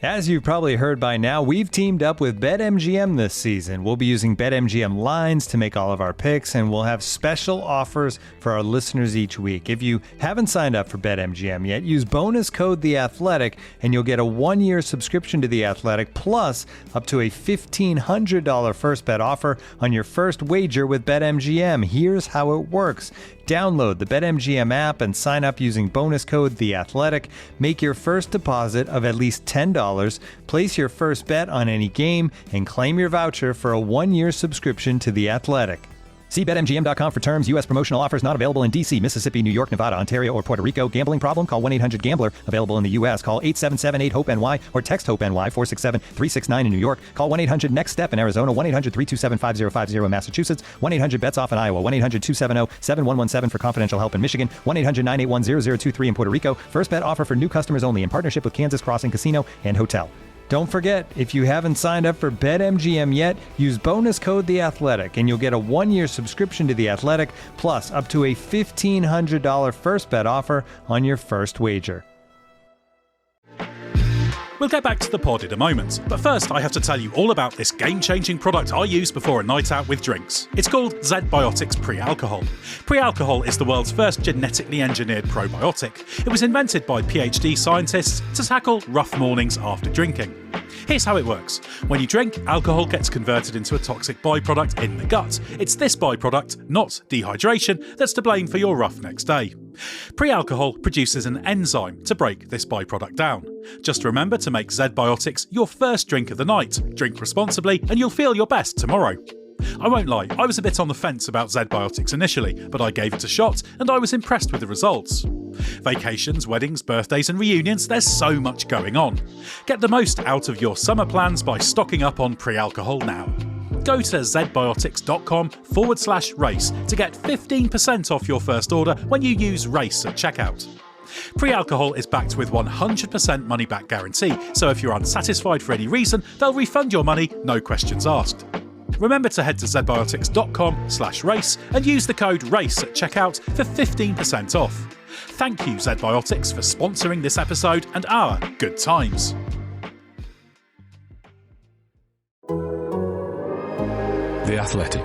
As you've probably heard by now, we've teamed up with BetMGM this season. We'll be using BetMGM lines to make all of our picks, and we'll have special offers for our listeners each week. If you haven't signed up for BetMGM yet, use bonus code The Athletic, and you'll get a 1-year subscription to The Athletic, plus up to a $1,500 first bet offer on your first wager with BetMGM. Here's how it works. Download the BetMGM app and sign up using bonus code The Athletic. Make your first deposit of at least $10. Place your first bet on any game and claim your voucher for a 1-year subscription to The Athletic. See BetMGM.com for terms. U.S. promotional offers not available in D.C., Mississippi, New York, Nevada, Ontario, or Puerto Rico. Gambling problem? Call 1-800-GAMBLER. Available in the U.S. Call 877-8-HOPE-NY or text HOPE-NY 467-369 in New York. Call 1-800-NEXT-STEP in Arizona. 1-800-327-5050 in Massachusetts. 1-800-BETS-OFF in Iowa. 1-800-270-7117 for confidential help in Michigan. 1-800-981-0023 in Puerto Rico. First bet offer for new customers only in partnership with Kansas Crossing Casino and Hotel. Don't forget, if you haven't signed up for BetMGM yet, use bonus code The Athletic, and you'll get a 1-year subscription to The Athletic, plus up to a $1,500 first bet offer on your first wager. We'll get back to the pod in a moment, but first I have to tell you all about this game-changing product I use before a night out with drinks. It's called Z-Biotics Pre-Alcohol. Pre-Alcohol is the world's first genetically engineered probiotic. It was invented by PhD scientists to tackle rough mornings after drinking. Here's how it works. When you drink, alcohol gets converted into a toxic byproduct in the gut. It's this byproduct, not dehydration, that's to blame for your rough next day. Pre-alcohol produces an enzyme to break this byproduct down. Just remember to make Z-Biotics your first drink of the night. Drink responsibly and you'll feel your best tomorrow. I won't lie, I was a bit on the fence about Z-Biotics initially, but I gave it a shot and I was impressed with the results. Vacations, weddings, birthdays and reunions, there's so much going on. Get the most out of your summer plans by stocking up on pre-alcohol now. Go to zbiotics.com/race to get 15% off your first order when you use RACE at checkout. Pre-alcohol is backed with 100% money-back guarantee, so if you're unsatisfied for any reason, they'll refund your money, no questions asked. Remember to head to zbiotics.com/race and use the code RACE at checkout for 15% off. Thank you, Z-Biotics, for sponsoring this episode and our good times. The Athletic.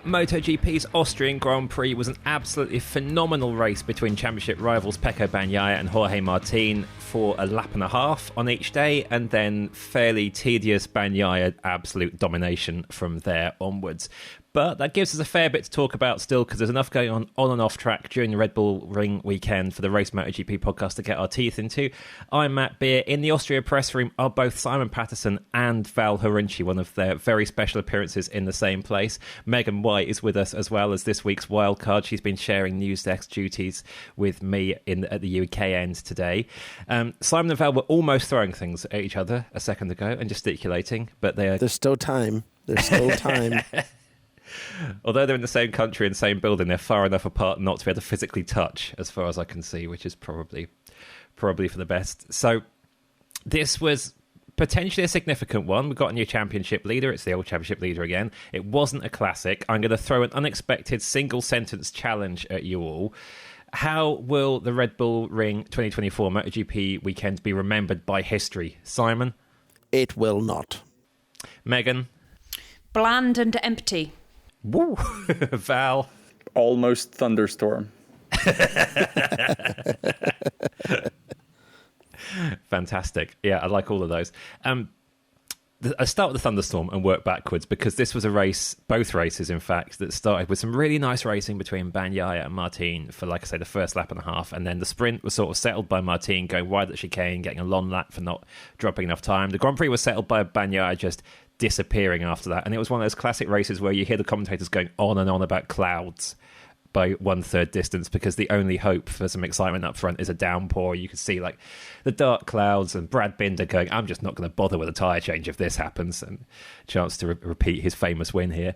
MotoGP's Austrian Grand Prix was an absolutely phenomenal race between championship rivals Pecco Bagnaia and Jorge Martin for a lap and a half on each day, and then fairly tedious Bagnaia absolute domination from there onwards. But that gives us a fair bit to talk about still, because there's enough going on and off track during the Red Bull Ring weekend for the Race MotoGP podcast to get our teeth into. I'm Matt Beer. In the Austria press room are both Simon Patterson and Val Khorounzhiy, one of their very special appearances in the same place. Megan White is with us as well as this week's wildcard. She's been sharing news desk duties with me at the UK end today. Simon and Val were almost throwing things at each other a second ago and gesticulating, but There's still time. There's still time. Although they're in the same country and same building, they're far enough apart not to be able to physically touch, as far as I can see, which is probably for the best. So this was potentially a significant one. We've got a new championship leader. It's the old championship leader again. It wasn't a classic. I'm going to throw an unexpected single-sentence challenge at you all. How will the Red Bull Ring 2024 MotoGP weekend be remembered by history? Simon? It will not. Megan? Bland and empty. Woo. Val? Almost thunderstorm. Fantastic. Yeah, I like all of those. I start with the thunderstorm and work backwards, because this was a race, both races in fact, that started with some really nice racing between Bagnaia and Martin for, like I say, the first lap and a half, and then the sprint was sort of settled by Martin going wide at the chicane, getting a long lap for not dropping enough time. The Grand Prix was settled by Bagnaia just disappearing after that, and it was one of those classic races where you hear the commentators going on and on about clouds by 1/3 distance, because the only hope for some excitement up front is a downpour. You could see like the dark clouds and Brad Binder going, I'm just not going to bother with a tyre change if this happens, and chance to repeat his famous win here.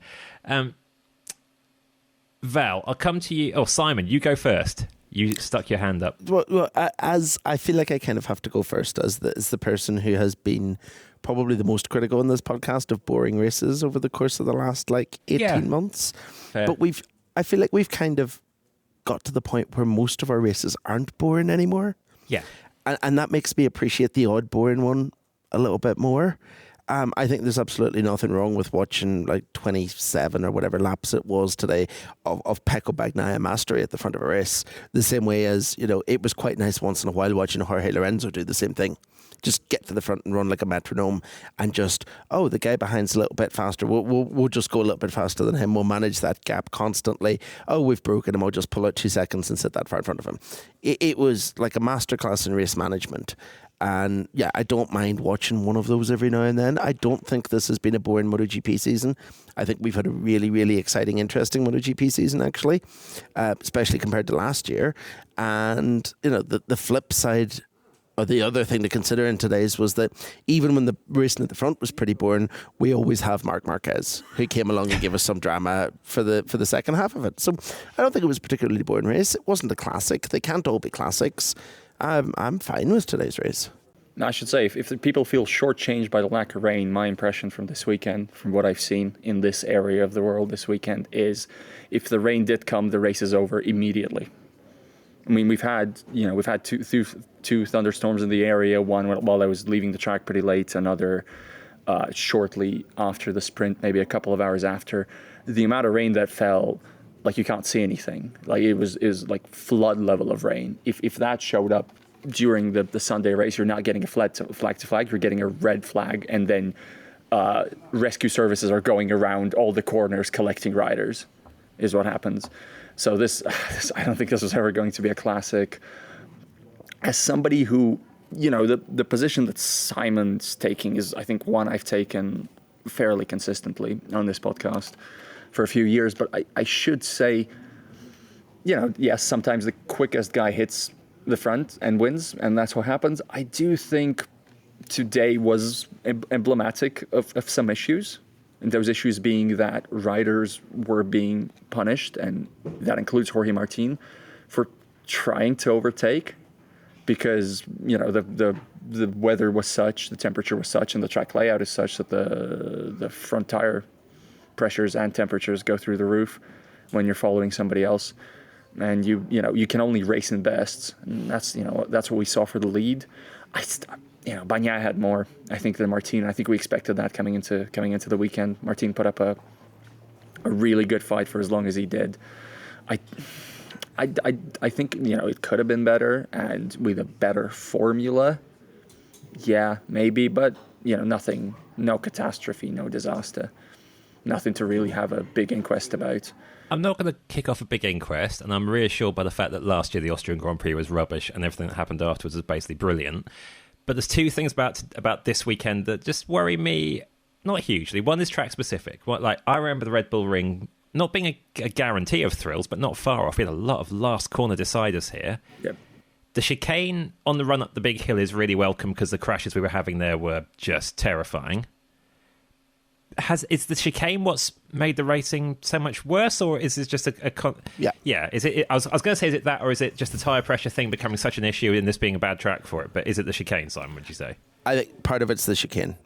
Val, I'll come to you. Oh, Simon, you go first. You stuck your hand up. Well, as I feel like I kind of have to go first as the person who has been probably the most critical in this podcast of boring races over the course of the last 18 months. Fair. But I feel like we've kind of got to the point where most of our races aren't boring anymore. Yeah. And that makes me appreciate the odd boring one a little bit more. I think there's absolutely nothing wrong with watching 27 or whatever laps it was today of Pecco Bagnaia mastery at the front of a race. The same way as, it was quite nice once in a while watching Jorge Lorenzo do the same thing. Just get to the front and run like a metronome and just, the guy behind's a little bit faster. We'll just go a little bit faster than him. We'll manage that gap constantly. We've broken him. I'll just pull out 2 seconds and sit that far in front of him. It was like a masterclass in race management. And yeah, I don't mind watching one of those every now and then. I don't think this has been a boring MotoGP season. I think we've had a really, really exciting, interesting MotoGP season, actually, especially compared to last year. And, the flip side, or the other thing to consider in today's, was that even when the racing at the front was pretty boring, we always have Marc Marquez, who came along and gave us some drama for the second half of it. So I don't think it was a particularly boring race. It wasn't a classic. They can't all be classics. I'm fine with today's race. I should say, if the people feel shortchanged by the lack of rain, my impression from this weekend, from what I've seen in this area of the world this weekend, is if the rain did come, the race is over immediately. I mean, we've had two thunderstorms in the area. One while I was leaving the track pretty late, another shortly after the sprint, maybe a couple of hours after. The amount of rain that fell, you can't see anything. It was like flood level of rain. If that showed up during the Sunday race, you're not getting a flag to flag, you're getting a red flag, and then rescue services are going around all the corners collecting riders, is what happens. So this I don't think this was ever going to be a classic. As somebody who, the position that Simon's taking is, I think, one I've taken fairly consistently on this podcast for a few years, but I should say, yes, sometimes the quickest guy hits the front and wins, and that's what happens. I do think today was emblematic of some issues, and those issues being that riders were being punished, and that includes Jorge Martin, for trying to overtake, because the weather was such, the temperature was such, and the track layout is such that the front tire pressures and temperatures go through the roof when you're following somebody else, and you can only race in bests, and that's what we saw for the lead. Bagnaia had more, I think, than Martin. I think we expected that coming into the weekend. Martin put up a really good fight for as long as he did. I think it could have been better, and with a better formula, yeah, maybe, but nothing, no catastrophe, no disaster, nothing to really have a big inquest about. I'm not going to kick off a big inquest, and I'm reassured by the fact that last year the Austrian Grand Prix was rubbish and everything that happened afterwards was basically brilliant. But there's two things about this weekend that just worry me, not hugely. One is track specific. I remember the Red Bull Ring not being a guarantee of thrills, but not far off. We had a lot of last corner deciders here. Yep. The chicane on the run up the big hill is really welcome because the crashes we were having there were just terrifying. Is the chicane what's made the racing so much worse, or is it just yeah? Is it? I was going to say, is it that, or is it just the tyre pressure thing becoming such an issue in this being a bad track for it? But is it the chicane, Simon? Would you say? I think part of it's the chicane.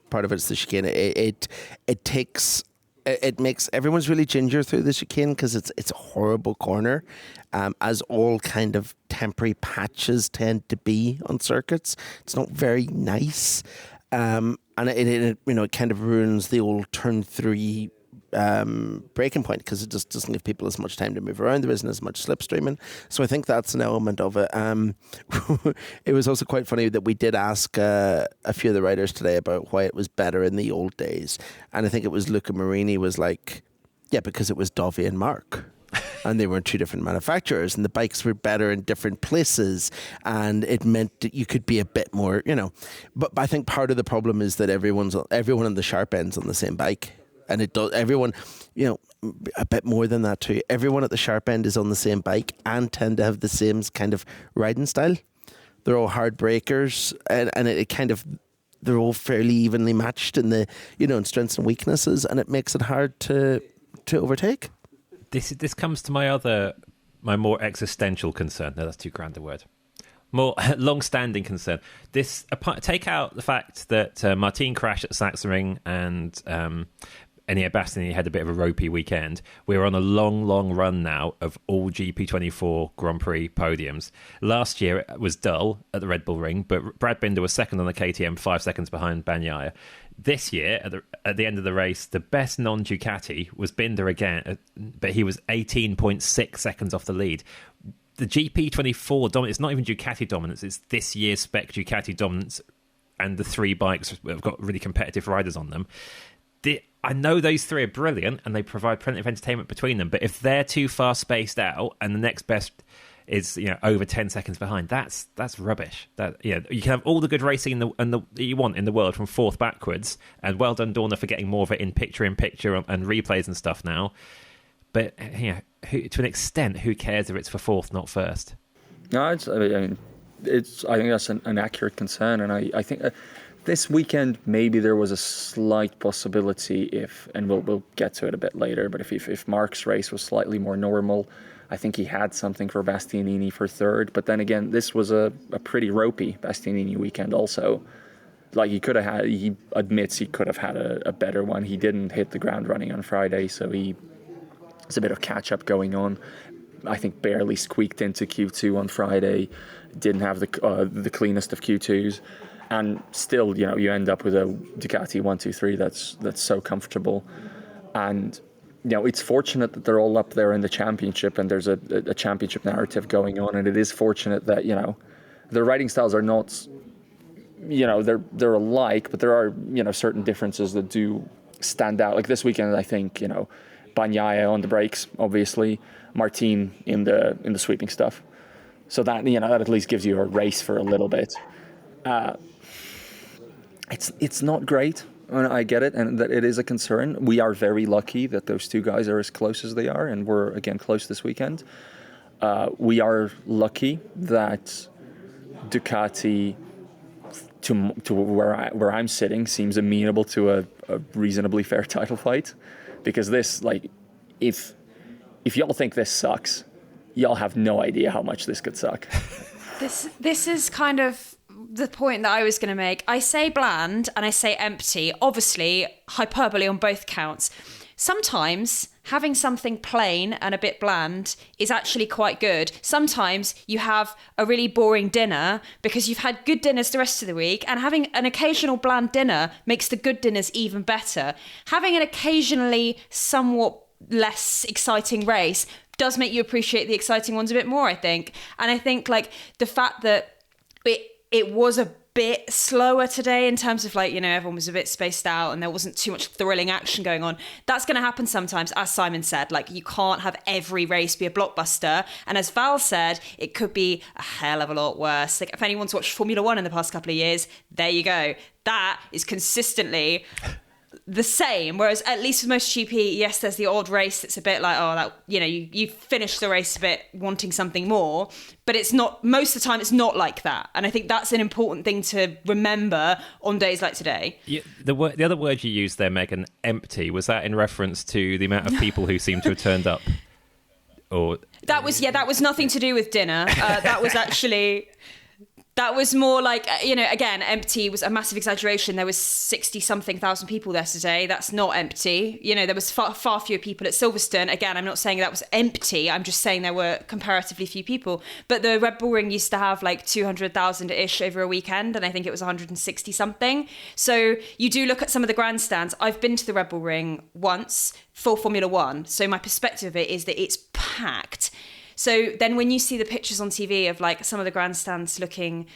It makes everyone's really ginger through the chicane because it's a horrible corner, as all kind of temporary patches tend to be on circuits. It's not very nice. And it kind of ruins the old turn 3 breaking point because it just doesn't give people as much time to move around. There isn't as much slipstreaming. So I think that's an element of it. It was also quite funny that we did ask a few of the riders today about why it was better in the old days. And I think it was Luca Marini was like, yeah, because it was Dovi and Marc. And they were in two different manufacturers, and the bikes were better in different places, and it meant that you could be a bit more, But I think part of the problem is that everyone on the sharp end's on the same bike, and it does everyone, a bit more than that too. Everyone at the sharp end is on the same bike and tend to have the same kind of riding style. They're all hard breakers, and it kind of. They're all fairly evenly matched in the, in strengths and weaknesses, and it makes it hard to overtake. This comes to my other my more existential concern. No, that's too grand a word. More long-standing concern. Take out the fact that Martin crashed at Sachsenring and Bastianini had a bit of a ropey weekend. We're on a long run now of all GP24 Grand Prix podiums. Last year it was dull at the Red Bull Ring, but Brad Binder was second on the KTM, 5 seconds behind Bagnaia. This year, at the end of the race, the best non-Ducati was Binder again, but he was 18.6 seconds off the lead. The GP24 dominance, it's not even Ducati dominance, it's this year's spec Ducati dominance, and the 3 bikes have got really competitive riders on them. I know those 3 are brilliant and they provide plenty of entertainment between them, but if they're too far spaced out and the next best is over 10 seconds behind, that's rubbish. You can have all the good racing that you want in the world from 4th backwards, and well done Dorna for getting more of it in picture and replays and stuff now. But to an extent, who cares if it's for 4th, not 1st? No, I think that's an accurate concern, and I think this weekend maybe there was a slight possibility and we'll get to it a bit later, but if Marc's race was slightly more normal, I think he had something for Bastianini for 3rd. But then again, this was a pretty ropey Bastianini weekend also. Like he admits he could have had a better one. He didn't hit the ground running on Friday, so there's a bit of catch up going on. I think barely squeaked into Q2 on Friday. Didn't have the cleanest of Q2s, and still, you end up with a Ducati 123 that's so comfortable. And it's fortunate that they're all up there in the championship, and there's a championship narrative going on. And it is fortunate that their riding styles are not, they're alike, but there are certain differences that do stand out. Like this weekend, I think Bagnaia on the brakes, obviously, Martin in the sweeping stuff. So that that at least gives you a race for a little bit. It's not great. I get it, and that it is a concern. We are very lucky that those 2 guys are as close as they are, and we're again close this weekend. We are lucky that Ducati, to where I'm sitting, seems amenable to a reasonably fair title fight, because this, if y'all think this sucks, y'all have no idea how much this could suck. This is kind of the point that I was going to make. I say bland and I say empty. Obviously, hyperbole on both counts. Sometimes having something plain and a bit bland is actually quite good. Sometimes you have a really boring dinner because you've had good dinners the rest of the week, and having an occasional bland dinner makes the good dinners even better. Having an occasionally somewhat less exciting race does make you appreciate the exciting ones a bit more, I think. And I think the fact that it was a bit slower today in terms of everyone was a bit spaced out and there wasn't too much thrilling action going on. That's going to happen sometimes, as Simon said. You can't have every race be a blockbuster. And as Val said, it could be a hell of a lot worse. If anyone's watched Formula 1 in the past couple of years, there you go. That is consistently the same. Whereas at least with MotoGP, yes, there's the odd race that's a bit you finish the race a bit wanting something more, but it's not, most of the time it's not like that. And I think that's an important thing to remember on days like today. The other word you used there, Megan, empty, was that in reference to the amount of people who seem to have turned up? Or that was nothing to do with dinner. That was more again, empty was a massive exaggeration. There was 60-something thousand people there today. That's not empty. There was far fewer people at Silverstone. Again, I'm not saying that was empty. I'm just saying there were comparatively few people. But the Red Bull Ring used to have 200,000-ish over a weekend, and I think it was 160-something. So you do look at some of the grandstands. I've been to the Red Bull Ring once for Formula 1. So my perspective of it is that it's packed. So then when you see the pictures on TV of some of the grandstands looking,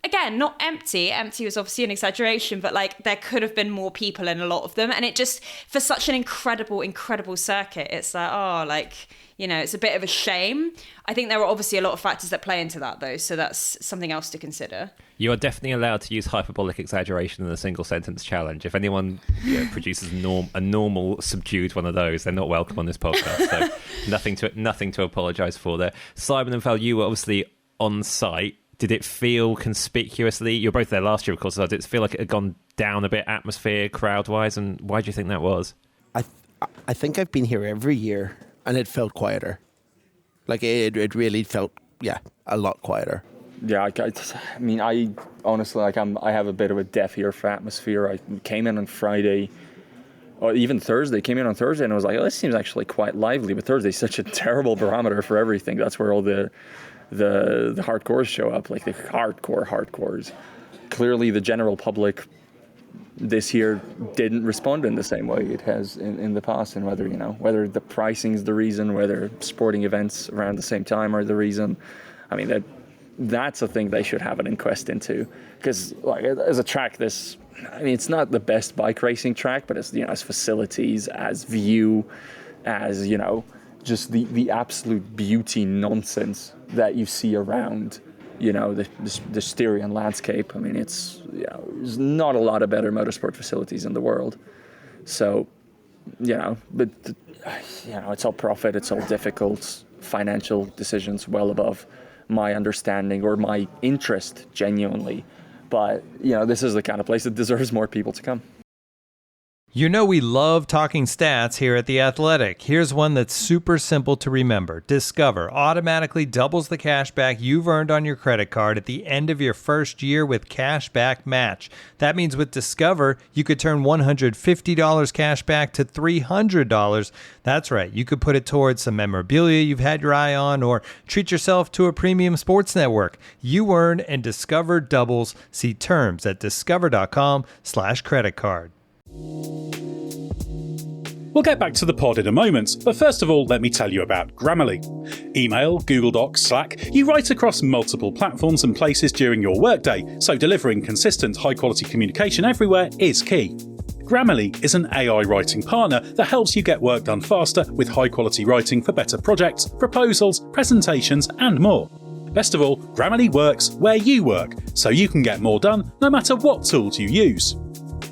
again, not empty. Empty was obviously an exaggeration, but there could have been more people in a lot of them. And it just, for such an incredible, incredible circuit, it's it's a bit of a shame. I think there are obviously a lot of factors that play into that though. So that's something else to consider. You are definitely allowed to use hyperbolic exaggeration in a single sentence challenge. If anyone produces a normal subdued one of those, they're not welcome on this podcast. So nothing to apologise for there. Simon and Val, you were obviously on site. Did it feel conspicuously? You were both there last year, of course. Did it feel like it had gone down a bit, atmosphere, crowd-wise? And why do you think that was? I think I've been here every year, and it felt quieter. Like it really felt, a lot quieter. Yeah, I mean, I honestly, I have a bit of a deaf ear for atmosphere. I came in on Friday, or even Thursday, and I was like, oh, this seems actually quite lively. But Thursday's such a terrible barometer for everything. That's where all the hardcores show up, like the hardcores. Clearly, the general public this year didn't respond in the same way it has in the past, and whether the pricing is the reason, whether sporting events around the same time are the reason. I mean, that's a thing they should have an inquest into, because like as a track, it's not the best bike racing track, but it's as facilities, as view, as just the absolute beauty nonsense that you see around the Styrian landscape. I mean, it's there's not a lot of better motorsport facilities in the world. So but it's all profit, it's all difficult financial decisions, well above my understanding or my interest genuinely. But this is the kind of place that deserves more people to come. We love talking stats here at The Athletic. Here's one that's super simple to remember. Discover automatically doubles the cash back you've earned on your credit card at the end of your first year with Cashback Match. That means with Discover, you could turn $150 cash back to $300. That's right. You could put it towards some memorabilia you've had your eye on, or treat yourself to a premium sports network. You earn and Discover doubles. See terms at discover.com/credit-card. We'll get back to the pod in a moment, but first of all, let me tell you about Grammarly. Email, Google Docs, Slack, you write across multiple platforms and places during your workday, so delivering consistent, high-quality communication everywhere is key. Grammarly is an AI writing partner that helps you get work done faster with high-quality writing for better projects, proposals, presentations, and more. Best of all, Grammarly works where you work, so you can get more done no matter what tools you use.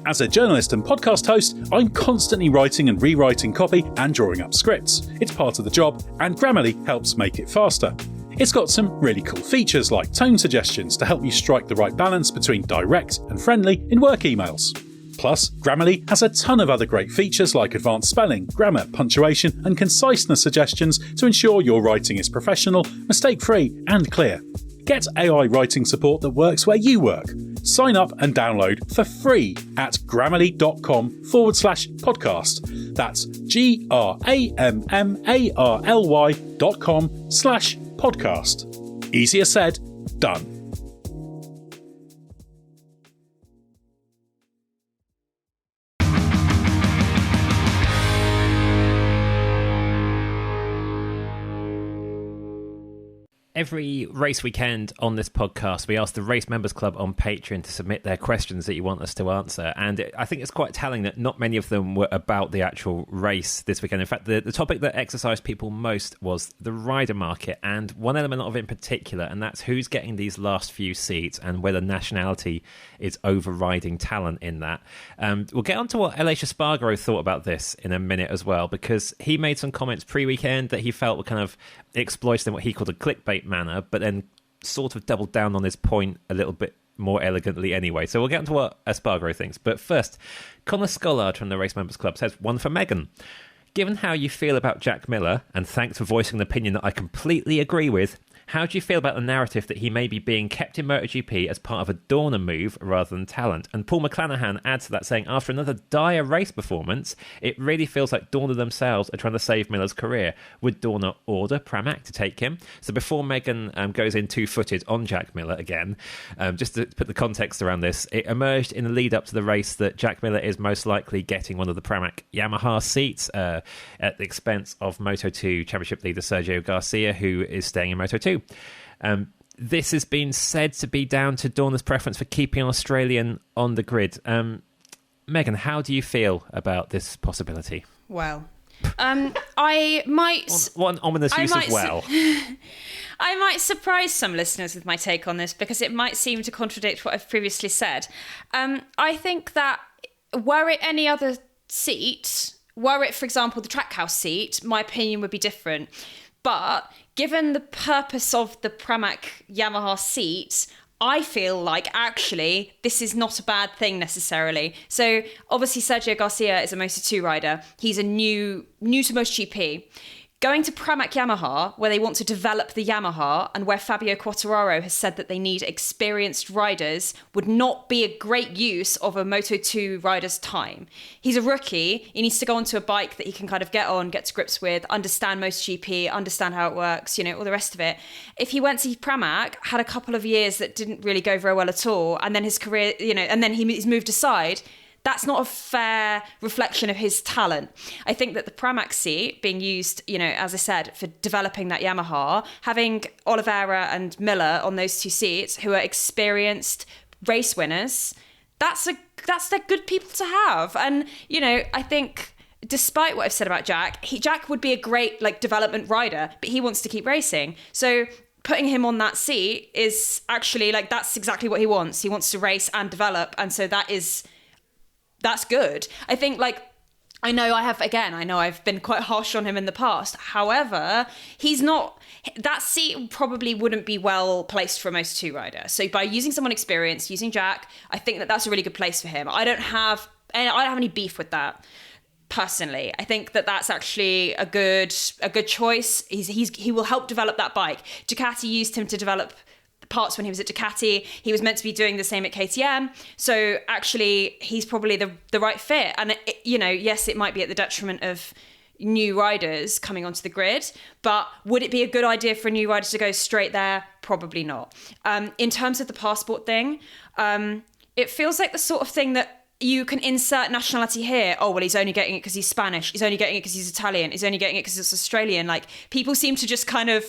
As a journalist and podcast host, I'm constantly writing and rewriting copy and drawing up scripts. It's part of the job, and Grammarly helps make it faster. It's got some really cool features like tone suggestions to help you strike the right balance between direct and friendly in work emails. Plus, Grammarly has a ton of other great features like advanced spelling, grammar, punctuation, and conciseness suggestions to ensure your writing is professional, mistake-free, and clear. Get AI writing support that works where you work. Sign up and download for free at grammarly.com/podcast. That's grammarly.com/podcast. Easier said, done. Every race weekend on this podcast, we ask the Race Members Club on Patreon to submit their questions that you want us to answer. And I think it's quite telling that not many of them were about the actual race this weekend. In fact, the topic that exercised people most was the rider market, and one element of it in particular, and that's who's getting these last few seats and whether nationality is overriding talent in that. We'll get on to what Aleix Espargaro thought about this in a minute as well, because he made some comments pre-weekend that he felt were kind of exploited in what he called a clickbait manner, but then sort of doubled down on his point a little bit more elegantly anyway. So we'll get into what Espargaro thinks. But first, Connor Scollard from the Race Members Club says, one for Megan. Given how you feel about Jack Miller, and thanks for voicing an opinion that I completely agree with, how do you feel about the narrative that he may be being kept in MotoGP as part of a Dorna move rather than talent? And Paul McClanahan adds to that saying, after another dire race performance, it really feels like Dorna themselves are trying to save Miller's career. Would Dorna order Pramac to take him? So before Megan goes in two-footed on Jack Miller again, just to put the context around this, it emerged in the lead up to the race that Jack Miller is most likely getting one of the Pramac Yamaha seats at the expense of Moto2 Championship leader Sergio Garcia, who is staying in Moto2. This has been said to be down to Dorna's preference for keeping an Australian on the grid. Megan, how do you feel about this possibility? Well, I might... What an ominous use of well. I might surprise some listeners with my take on this, because it might seem to contradict what I've previously said. I think that were it any other seat, were it, for example, the Trackhouse seat, my opinion would be different. But given the purpose of the Pramac Yamaha seat, I feel like actually this is not a bad thing necessarily. So obviously Sergio Garcia is a Moto2 rider. He's a new to MotoGP. Going to Pramac Yamaha, where they want to develop the Yamaha, and where Fabio Quartararo has said that they need experienced riders, would not be a great use of a Moto2 rider's time. He's a rookie. He needs to go onto a bike that he can kind of get on, get to grips with, understand MotoGP, understand how it works, all the rest of it. If he went to Pramac, had a couple of years that didn't really go very well at all, and then his career, and then he's moved aside, that's not a fair reflection of his talent. I think that the Pramac seat being used, as I said, for developing that Yamaha, having Oliveira and Miller on those two seats who are experienced race winners, that's the good people to have. And, I think despite what I've said about Jack, Jack would be a great development rider, but he wants to keep racing. So putting him on that seat is actually that's exactly what he wants. He wants to race and develop. And so that's good. I think I know I've been quite harsh on him in the past. However, that seat probably wouldn't be well placed for a Moto2 rider. So by using someone experienced, using Jack, I think that that's a really good place for him. I don't have any beef with that. Personally, I think that that's actually a good choice. He will help develop that bike. Ducati used him to develop parts when he was at Ducati. He was meant to be doing the same at KTM. So actually, he's probably the right fit. And, yes, it might be at the detriment of new riders coming onto the grid, but would it be a good idea for a new rider to go straight there? Probably not. In terms of the passport thing, it feels like the sort of thing that you can insert nationality here. Oh, well, he's only getting it because he's Spanish. He's only getting it because he's Italian. He's only getting it because it's Australian. People seem to just kind of...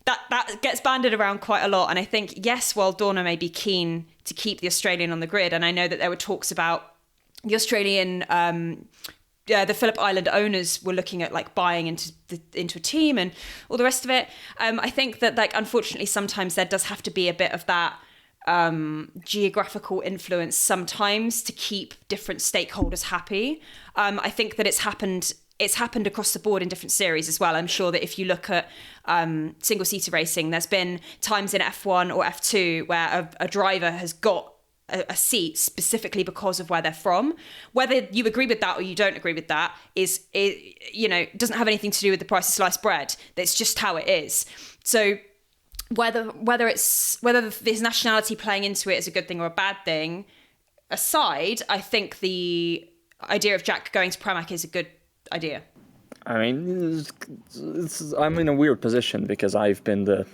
That gets banded around quite a lot. And I think, yes, while Dorna may be keen to keep the Australian on the grid, and I know that there were talks about the Australian... the Phillip Island owners were looking at buying into a team and all the rest of it. I think that unfortunately sometimes there does have to be a bit of that geographical influence sometimes to keep different stakeholders happy. I think that it's happened across the board in different series as well. I'm sure that if you look at single-seater racing, there's been times in F1 or F2 where a driver has got a seat specifically because of where they're from. Whether you agree with that or you don't agree with that doesn't have anything to do with the price of sliced bread. That's just how it is. So whether this nationality playing into it is a good thing or a bad thing aside, I think the idea of Jack going to Pramac is a good idea. I mean, I'm in a weird position because I've been the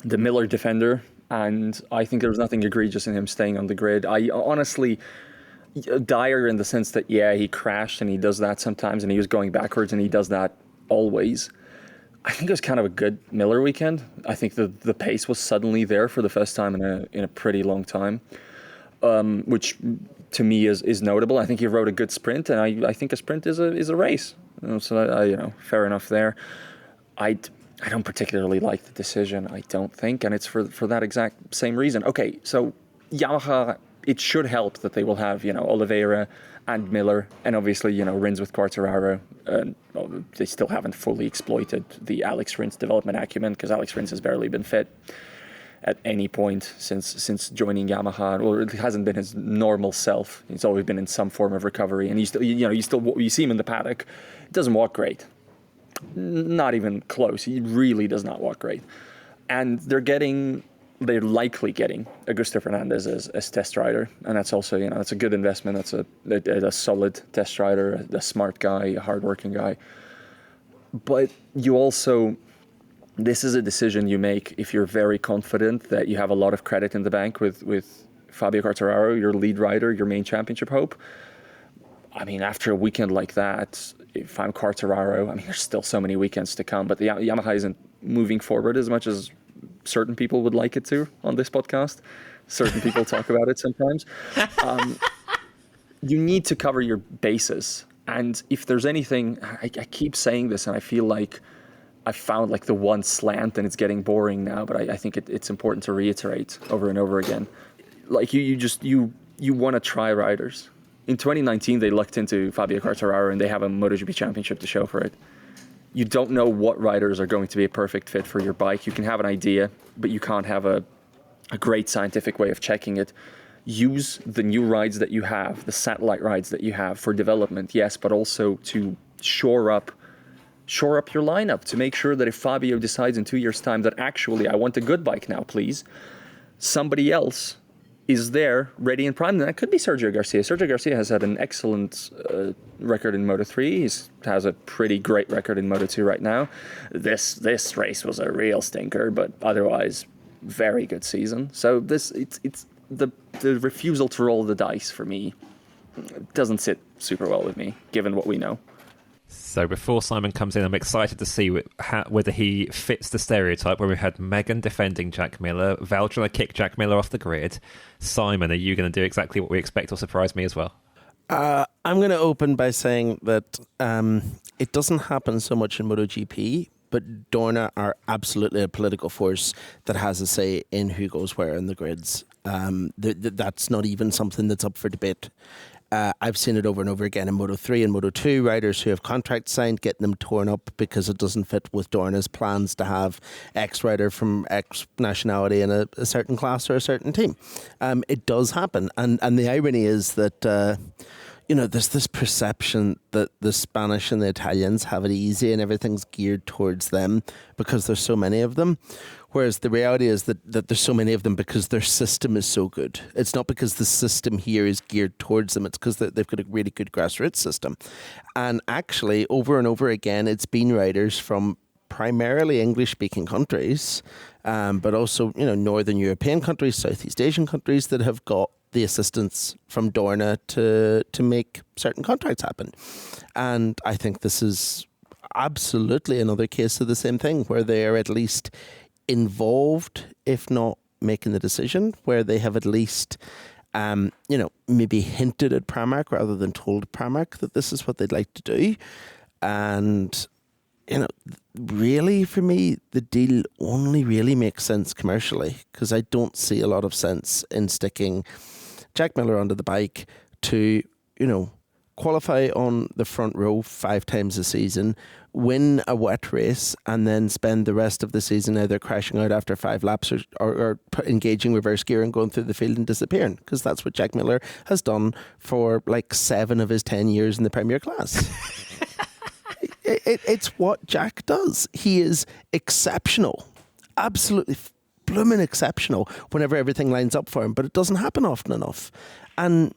Miller defender, and I think there's nothing egregious in him staying on the grid. I honestly, dire in the sense that, yeah, he crashed and he does that sometimes and he was going backwards and he does that always. I think it was kind of a good Miller weekend. I think the pace was suddenly there for the first time in a pretty long time, which to me is notable. I think he rode a good sprint, and I think a sprint is a race. So fair enough there. I don't particularly like the decision, I don't think, and it's for that exact same reason. Okay, so Yamaha, it should help that they will have, Oliveira and Miller, and obviously, Rins with Quartararo. They still haven't fully exploited the Alex Rins development acumen, because Alex Rins has barely been fit at any point since joining Yamaha, or it hasn't been his normal self. He's always been in some form of recovery, and you see him in the paddock. It doesn't walk great. Not even close. He really does not walk great. And they're likely getting Augusto Fernandez as test rider, and that's also, that's a good investment. That's a solid test rider, a smart guy, a hardworking guy. But you also, this is a decision you make if you're very confident that you have a lot of credit in the bank with Fabio Quartararo, your lead rider, your main championship hope. I mean, after a weekend like that, if I'm Quartararo, there's still so many weekends to come, but the Yamaha isn't moving forward as much as certain people would like it to on this podcast. Certain people talk about it sometimes. You need to cover your bases. And if there's anything, I keep saying this, and I feel like I found the one slant and it's getting boring now, but I think it's important to reiterate over and over again. You want to try riders. In 2019, they lucked into Fabio Quartararo and they have a MotoGP championship to show for it. You don't know what riders are going to be a perfect fit for your bike. You can have an idea, but you can't have a great scientific way of checking it. Use the new rides that you have, the satellite rides that you have for development, yes, but also to shore up shore up your lineup to make sure that if Fabio decides in 2 years' time that actually I want a good bike now, please, somebody else is there ready and primed. And that could be Sergio Garcia. Sergio Garcia has had an excellent record in Moto3. He has a pretty great record in Moto2 right now. This race was a real stinker, but otherwise very good season. So it's the refusal to roll the dice for me doesn't sit super well with me, given what we know. So before Simon comes in, I'm excited to see whether he fits the stereotype where we had Megan defending Jack Miller, Val trying to kick Jack Miller off the grid. Simon, are you going to do exactly what we expect or surprise me as well? I'm going to open by saying that it doesn't happen so much in MotoGP, but Dorna are absolutely a political force that has a say in who goes where in the grids. That's not even something that's up for debate. I've seen it over and over again in Moto3 and Moto2, riders who have contracts signed, getting them torn up because it doesn't fit with Dorna's plans to have X rider from X nationality in a certain class or a certain team. It does happen. And the irony is that, there's this perception that the Spanish and the Italians have it easy and everything's geared towards them because there's so many of them. Whereas the reality is that there's so many of them because their system is so good. It's not because the system here is geared towards them. It's because they've got a really good grassroots system. And actually, over and over again, it's been riders from primarily English-speaking countries, but also Northern European countries, Southeast Asian countries that have got the assistance from Dorna to make certain contracts happen. And I think this is absolutely another case of the same thing, where they are at least involved, if not making the decision, where they have at least, maybe hinted at Pramac rather than told Pramac that this is what they'd like to do. And, really for me, the deal only really makes sense commercially, because I don't see a lot of sense in sticking Jack Miller onto the bike to, qualify on the front row 5 times a season, win a wet race, and then spend the rest of the season either crashing out after 5 laps or engaging reverse gear and going through the field and disappearing, because that's what Jack Miller has done for like 7 of his 10 years in the Premier class. It's what Jack does. He is exceptional, absolutely blooming exceptional whenever everything lines up for him, but it doesn't happen often enough. And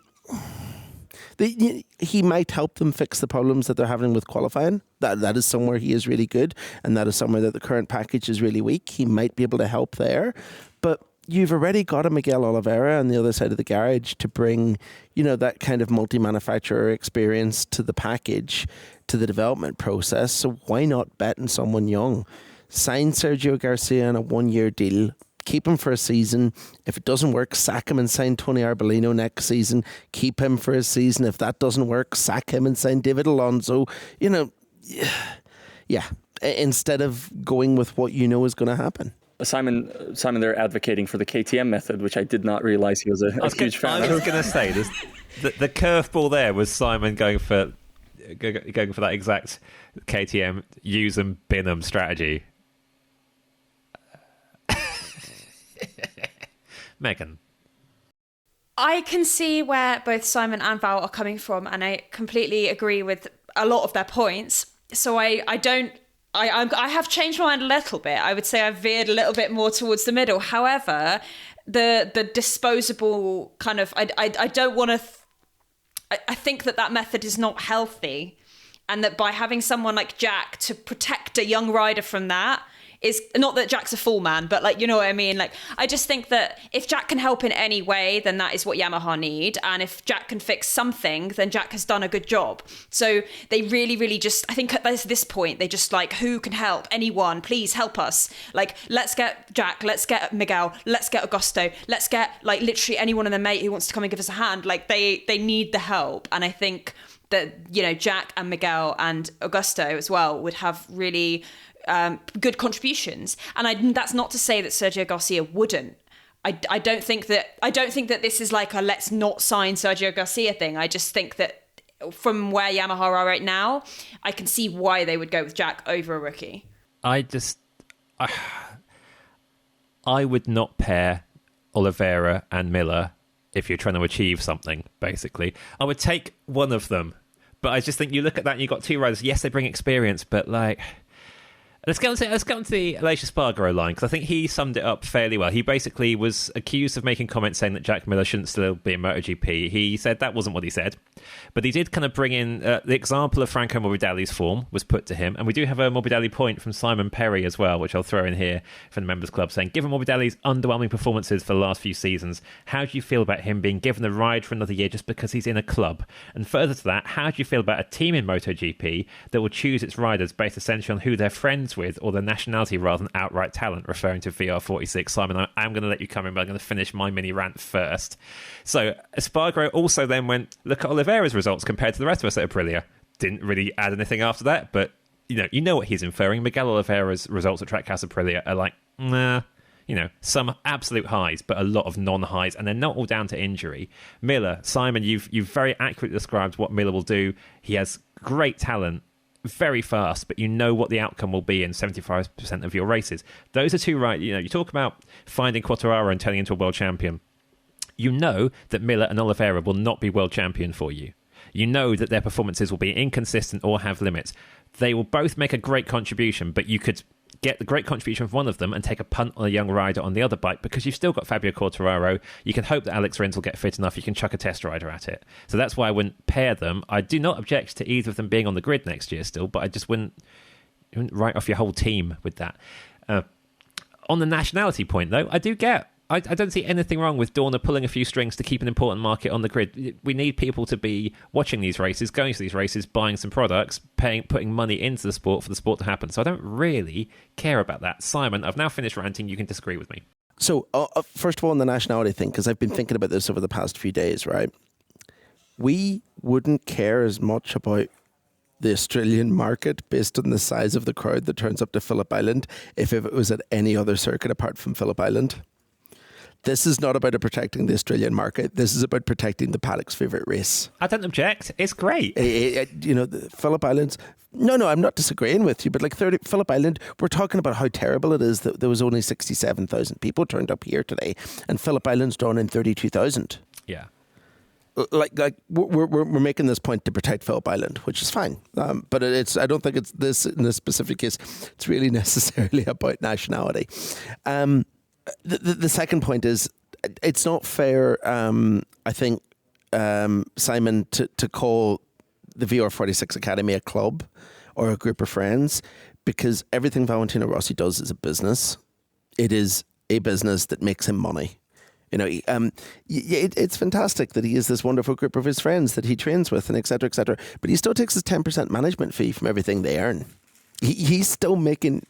he might help them fix the problems that they're having with qualifying. That is somewhere he is really good, and that is somewhere that the current package is really weak. He might be able to help there, but you've already got a Miguel Oliveira on the other side of the garage to bring, that kind of multi-manufacturer experience to the package, to the development process. So why not bet on someone young? Sign Sergio Garcia on a 1-year deal. Keep him for a season. If it doesn't work, sack him and sign Tony Arbolino next season. Keep him for a season. If that doesn't work, sack him and sign David Alonso. Yeah. Instead of going with what is going to happen. Simon, they're advocating for the KTM method, which I did not realize he was a huge fan of. I was going to say, the curveball there was Simon going for that exact KTM use and bin them strategy. Megan. I can see where both Simon and Val are coming from, and I completely agree with a lot of their points. So I have changed my mind a little bit. I would say I've veered a little bit more towards the middle. However, the disposable kind of, I don't want to, I think that method is not healthy, and that by having someone like Jack to protect a young rider from that, is not that Jack's a fool man, but you know what I mean? I just think that if Jack can help in any way, then that is what Yamaha need. And if Jack can fix something, then Jack has done a good job. So they really, really just, I think at this point, they just who can help? Anyone, please help us. Let's get Jack, let's get Miguel, let's get Augusto, let's get literally anyone in the mate who wants to come and give us a hand. They need the help. And I think that, Jack and Miguel and Augusto as well would have really good contributions, and that's not to say that Sergio Garcia wouldn't. I don't think that this is a let's not sign Sergio Garcia thing. I just think that from where Yamaha are right now, I can see why they would go with Jack over a rookie. I would not pair Oliveira and Miller if you're trying to achieve something. Basically, I would take one of them, But I just think you look at that and you've got two riders. Yes, they bring experience, but like... Let's get on to the Aleix Espargaro line, because I think he summed it up fairly well. He basically was accused of making comments saying that Jack Miller shouldn't still be in MotoGP. He said that wasn't what he said, but he did kind of bring in the example of Franco Morbidelli's form was put to him, and we do have a Morbidelli point from Simon Perry as well, which I'll throw in here from the Members Club, saying, given Morbidelli's underwhelming performances for the last few seasons, how do you feel about him being given the ride for another year just because he's in a club? And further to that, how do you feel about a team in MotoGP that will choose its riders based essentially on who they're friends with or their nationality rather than outright talent, referring to VR46. Simon, I'm going to let you come in, but I'm going to finish my mini rant first. So Espargaro also then went, look at Oliveira's results compared to the rest of us at Aprilia. Didn't really add anything after that, but you know what he's inferring. Miguel Oliveira's results at Trackhouse Aprilia are like, nah, some absolute highs, but a lot of non-highs, and they're not all down to injury. Miller, Simon, you've very accurately described what Miller will do. He has great talent, very fast, but you know what the outcome will be in 75% of your races. Those are two right. You talk about finding Quartararo and turning into a world champion. You know that Miller and Oliveira will not be world champion for you. You know that their performances will be inconsistent or have limits. They will both make a great contribution, but you could get the great contribution from one of them and take a punt on a young rider on the other bike, because you've still got Fabio Quartararo. You can hope that Alex Rins will get fit enough. You can chuck a test rider at it. So that's why I wouldn't pair them. I do not object to either of them being on the grid next year still, but I just wouldn't write off your whole team with that. On the nationality point, though, I don't see anything wrong with Dorna pulling a few strings to keep an important market on the grid. We need people to be watching these races, going to these races, buying some products, putting money into the sport for the sport to happen. So I don't really care about that. Simon, I've now finished ranting. You can disagree with me. So, first of all, on the nationality thing, because I've been thinking about this over the past few days, right? We wouldn't care as much about the Australian market based on the size of the crowd that turns up to Phillip Island if it was at any other circuit apart from Phillip Island. This is not about protecting the Australian market. This is about protecting the paddock's favourite race. I don't object. It's great. The Phillip Islands... No, I'm not disagreeing with you, but like Phillip Island, we're talking about how terrible it is that there was only 67,000 people turned up here today, and Phillip Island's drawn in 32,000. Yeah. Like we're making this point to protect Phillip Island, which is fine. But I don't think it's this in this specific case. It's really necessarily about nationality. The second point is it's not fair, I think, Simon, to call the VR46 Academy a club or a group of friends, because everything Valentino Rossi does is a business. It is a business that makes him money. It's fantastic that he has this wonderful group of his friends that he trains with, and et cetera, but he still takes his 10% management fee from everything they earn. He's still making...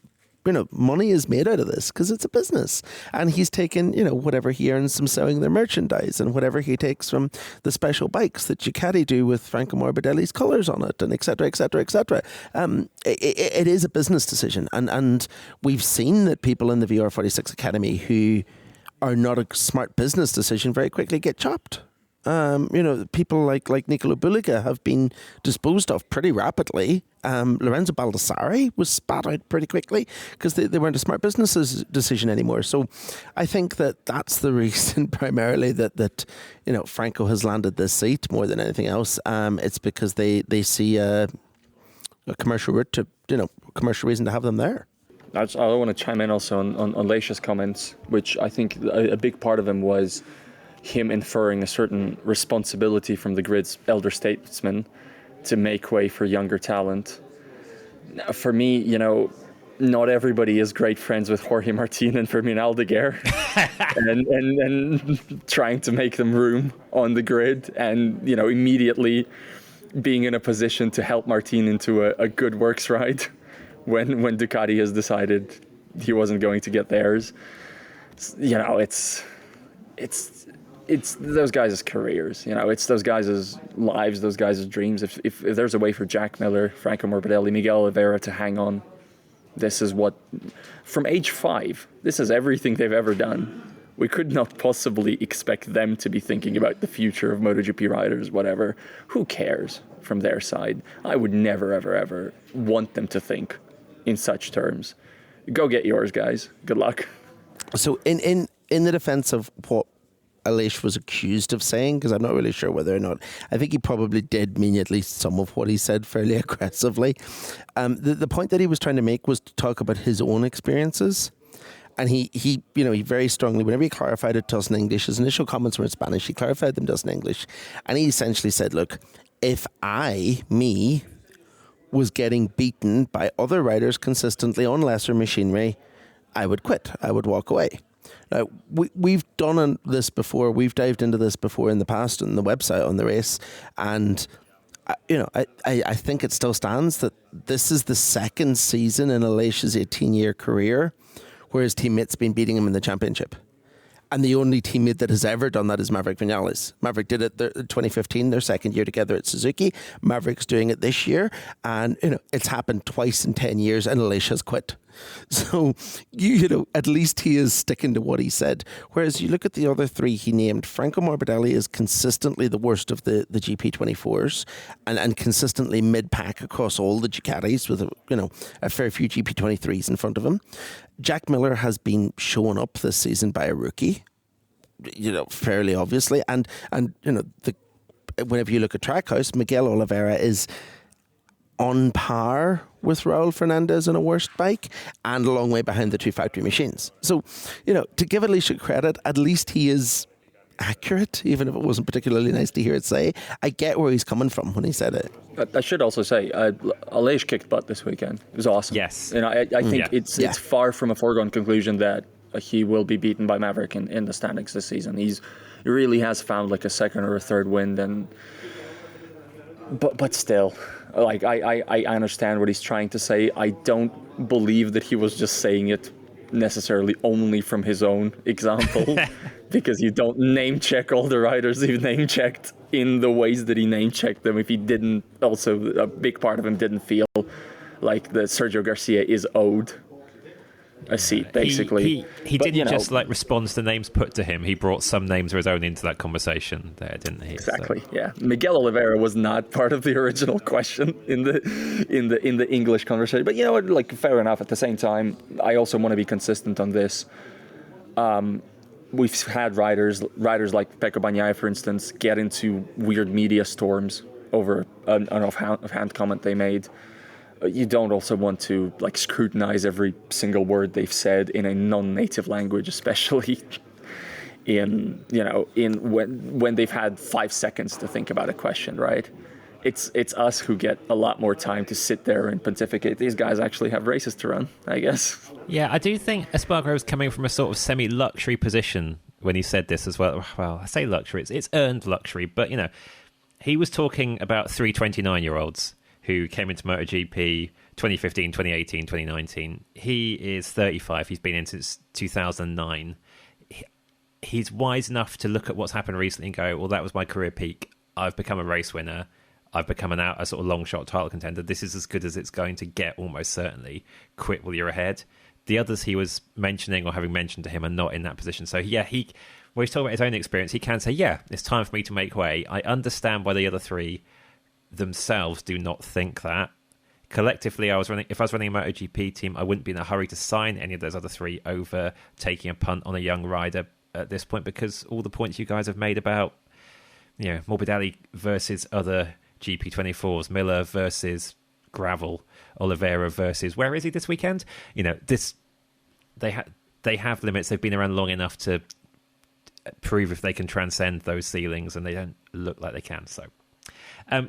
money is made out of this because it's a business, and he's taken, whatever he earns from selling their merchandise and whatever he takes from the special bikes that Ducati do with Franco Morbidelli's colours on it, and et cetera. It is a business decision, and we've seen that people in the VR46 Academy who are not a smart business decision very quickly get chopped. People like Nicolo Bulliga have been disposed of pretty rapidly. Lorenzo Baldassarri was spat out pretty quickly because they weren't a smart business decision anymore. So I think that's the reason primarily that Franco has landed this seat more than anything else. It's because they see a commercial route to, commercial reason to have them there. I want to chime in also on Aleix's comments, which I think a big part of them was him inferring a certain responsibility from the grid's elder statesmen to make way for younger talent. For me, not everybody is great friends with Jorge Martin and Fermin Aldeguer and trying to make them room on the grid and, immediately being in a position to help Martin into a good works ride when Ducati has decided he wasn't going to get theirs. It's those guys' careers, it's those guys' lives, those guys' dreams. If there's a way for Jack Miller, Franco Morbidelli, Miguel Oliveira to hang on, this is what, from age 5, this is everything they've ever done. We could not possibly expect them to be thinking about the future of MotoGP riders, whatever. Who cares from their side? I would never, ever, ever want them to think in such terms. Go get yours, guys. Good luck. So in the defense of what Aleix was accused of saying, because I'm not really sure whether or not. I think he probably did mean at least some of what he said fairly aggressively. The point that he was trying to make was to talk about his own experiences. And he very strongly, whenever he clarified it to us in English, his initial comments were in Spanish, he clarified them to us in English. And he essentially said, look, if me, was getting beaten by other riders consistently on lesser machinery, I would quit. I would walk away. We've done this before. We've dived into this before in the past on the website, on the race. And, I think it still stands that this is the second season in Aleix's 18-year career where his teammate's been beating him in the championship. And the only teammate that has ever done that is Maverick Vinales. Maverick did it in 2015, their second year together at Suzuki. Maverick's doing it this year. And, it's happened twice in 10 years and Aleix has quit. So, at least he is sticking to what he said. Whereas you look at the other three he named, Franco Morbidelli is consistently the worst of the GP24s and consistently mid-pack across all the Ducatis with, a fair few GP23s in front of him. Jack Miller has been shown up this season by a rookie, fairly obviously. And whenever you look at Trackhouse, Miguel Oliveira is on par with Raul Fernandez on a worst bike and a long way behind the two factory machines. So, to give Aleix credit, at least he is accurate, even if it wasn't particularly nice to hear it say. I get where he's coming from when he said it. I should also say, Aleix kicked butt this weekend. It was awesome. Yes. And I think it's far from a foregone conclusion that he will be beaten by Maverick in the standings this season. He really has found like a second or a third wind, but still, like I understand what he's trying to say. I don't believe that he was just saying it necessarily only from his own example, because you don't name check all the riders he name checked in the ways that he name checked them if he didn't. Also, a big part of him didn't feel like that Sergio Garcia is owed a seat, basically. He didn't just respond to the names put to him. He brought some names of his own into that conversation there, didn't he? Exactly. So. Yeah. Miguel Oliveira was not part of the original question in the English conversation. But you know what? Fair enough. At the same time, I also want to be consistent on this. We've had riders like Pecco Bagnaia, for instance, get into weird media storms over an offhand comment they made. You don't also want to scrutinize every single word they've said in a non-native language, especially when they've had 5 seconds to think about a question, right? It's us who get a lot more time to sit there and pontificate. These guys actually have races to run, I guess. Yeah, I do think Espargaro was coming from a sort of semi-luxury position when he said this as well. Well, I say luxury, it's earned luxury, but he was talking about 3 29-year-olds who came into MotoGP 2015, 2018, 2019. He is 35. He's been in since 2009. He's wise enough to look at what's happened recently and go, well, that was my career peak. I've become a race winner. I've become a sort of long shot title contender. This is as good as it's going to get, almost certainly. Quit while you're ahead. The others he was mentioning or having mentioned to him are not in that position. So, yeah, when he's talking about his own experience, he can say, yeah, it's time for me to make way. I understand why the other three themselves do not think that. Collectively, if I was running a MotoGP team, I wouldn't be in a hurry to sign any of those other three over taking a punt on a young rider at this point, because all the points you guys have made about Morbidelli versus other GP24s, Miller versus Gravel, Oliveira versus where is he this weekend? They have limits. They've been around long enough to prove if they can transcend those ceilings, and they don't look like they can. So.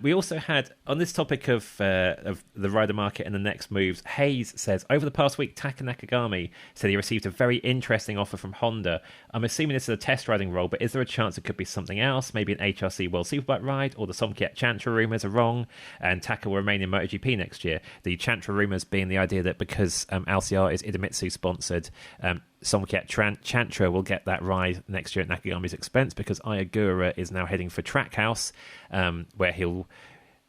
We also had, on this topic of the rider market and the next moves, Hayes says, over the past week, Taka Nakagami said he received a very interesting offer from Honda. I'm assuming this is a test riding role, but is there a chance it could be something else? Maybe an HRC World Superbike ride, or the Somkiat Chantra rumours are wrong, and Taka will remain in MotoGP next year. The Chantra rumours being the idea that because LCR is Idemitsu sponsored, Somkiat Chantra will get that ride next year at Nakagami's expense, because Ogura is now heading for Trackhouse, where he'll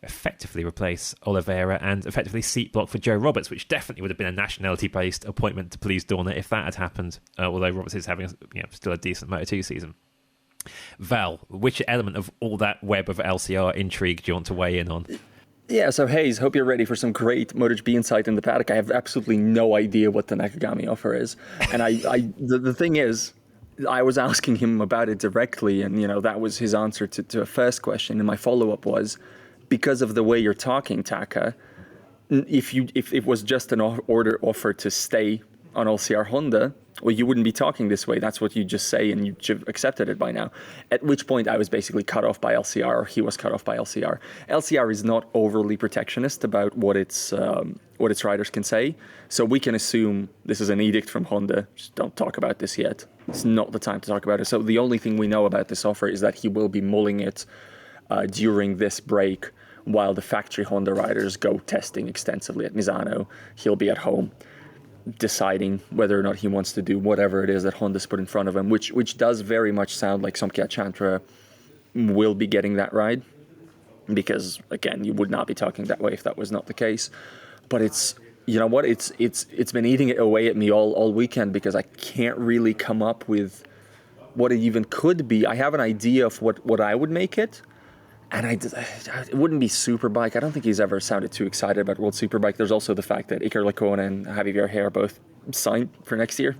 effectively replace Oliveira and effectively seat block for Joe Roberts, which definitely would have been a nationality-based appointment to please Dorna if that had happened, although Roberts is having still a decent Moto2 season. Val, which element of all that web of LCR intrigue do you want to weigh in on? Yeah, so Hayes, hope you're ready for some great MotoGP insight in the paddock. I have absolutely no idea what the Nakagami offer is. And the thing is, I was asking him about it directly, and that was his answer to a first question. And my follow-up was, because of the way you're talking, Taka, if it was just an order offer to stay on LCR Honda, well, you wouldn't be talking this way. That's what you just say, and you should have accepted it by now. At which point I was basically cut off by LCR, or he was cut off by LCR. LCR is not overly protectionist about what its riders can say, so we can assume this is an edict from Honda. Just don't talk about this yet. It's not the time to talk about it. So the only thing we know about this offer is that he will be mulling it during this break, while the factory Honda riders go testing extensively at Misano. He'll be at home, deciding whether or not he wants to do whatever it is that Honda's put in front of him, which does very much sound like Somkiat Chantra will be getting that ride, because again, you would not be talking that way if that was not the case. But it's been eating it away at me all weekend, because I can't really come up with what it even could be. I have an idea of what I would make it, and it wouldn't be Superbike. I don't think he's ever sounded too excited about World Superbike. There's also the fact that Iker Lecuona and Javi Verheer both signed for next year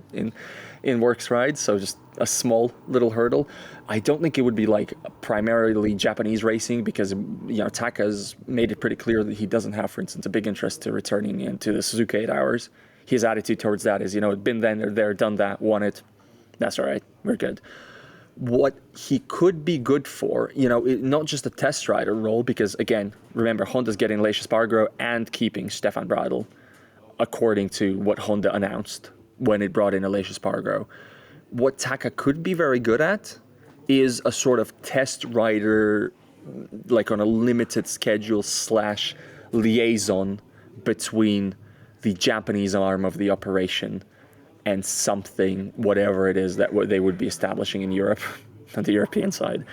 in Works rides, so just a small little hurdle. I don't think it would be like primarily Japanese racing, because Taka's made it pretty clear that he doesn't have, for instance, a big interest to returning into the Suzuka 8 Hours. His attitude towards that is, been there, done that, won it. That's all right. We're good. What he could be good for, not just a test rider role, because again, remember, Honda's getting Aleix Espargaro and keeping Stefan Bradl, according to what Honda announced when it brought in Aleix Espargaro. What Taka could be very good at is a sort of test rider, like on a limited schedule / liaison between the Japanese arm of the operation and something, whatever it is that they would be establishing in Europe, on the European side.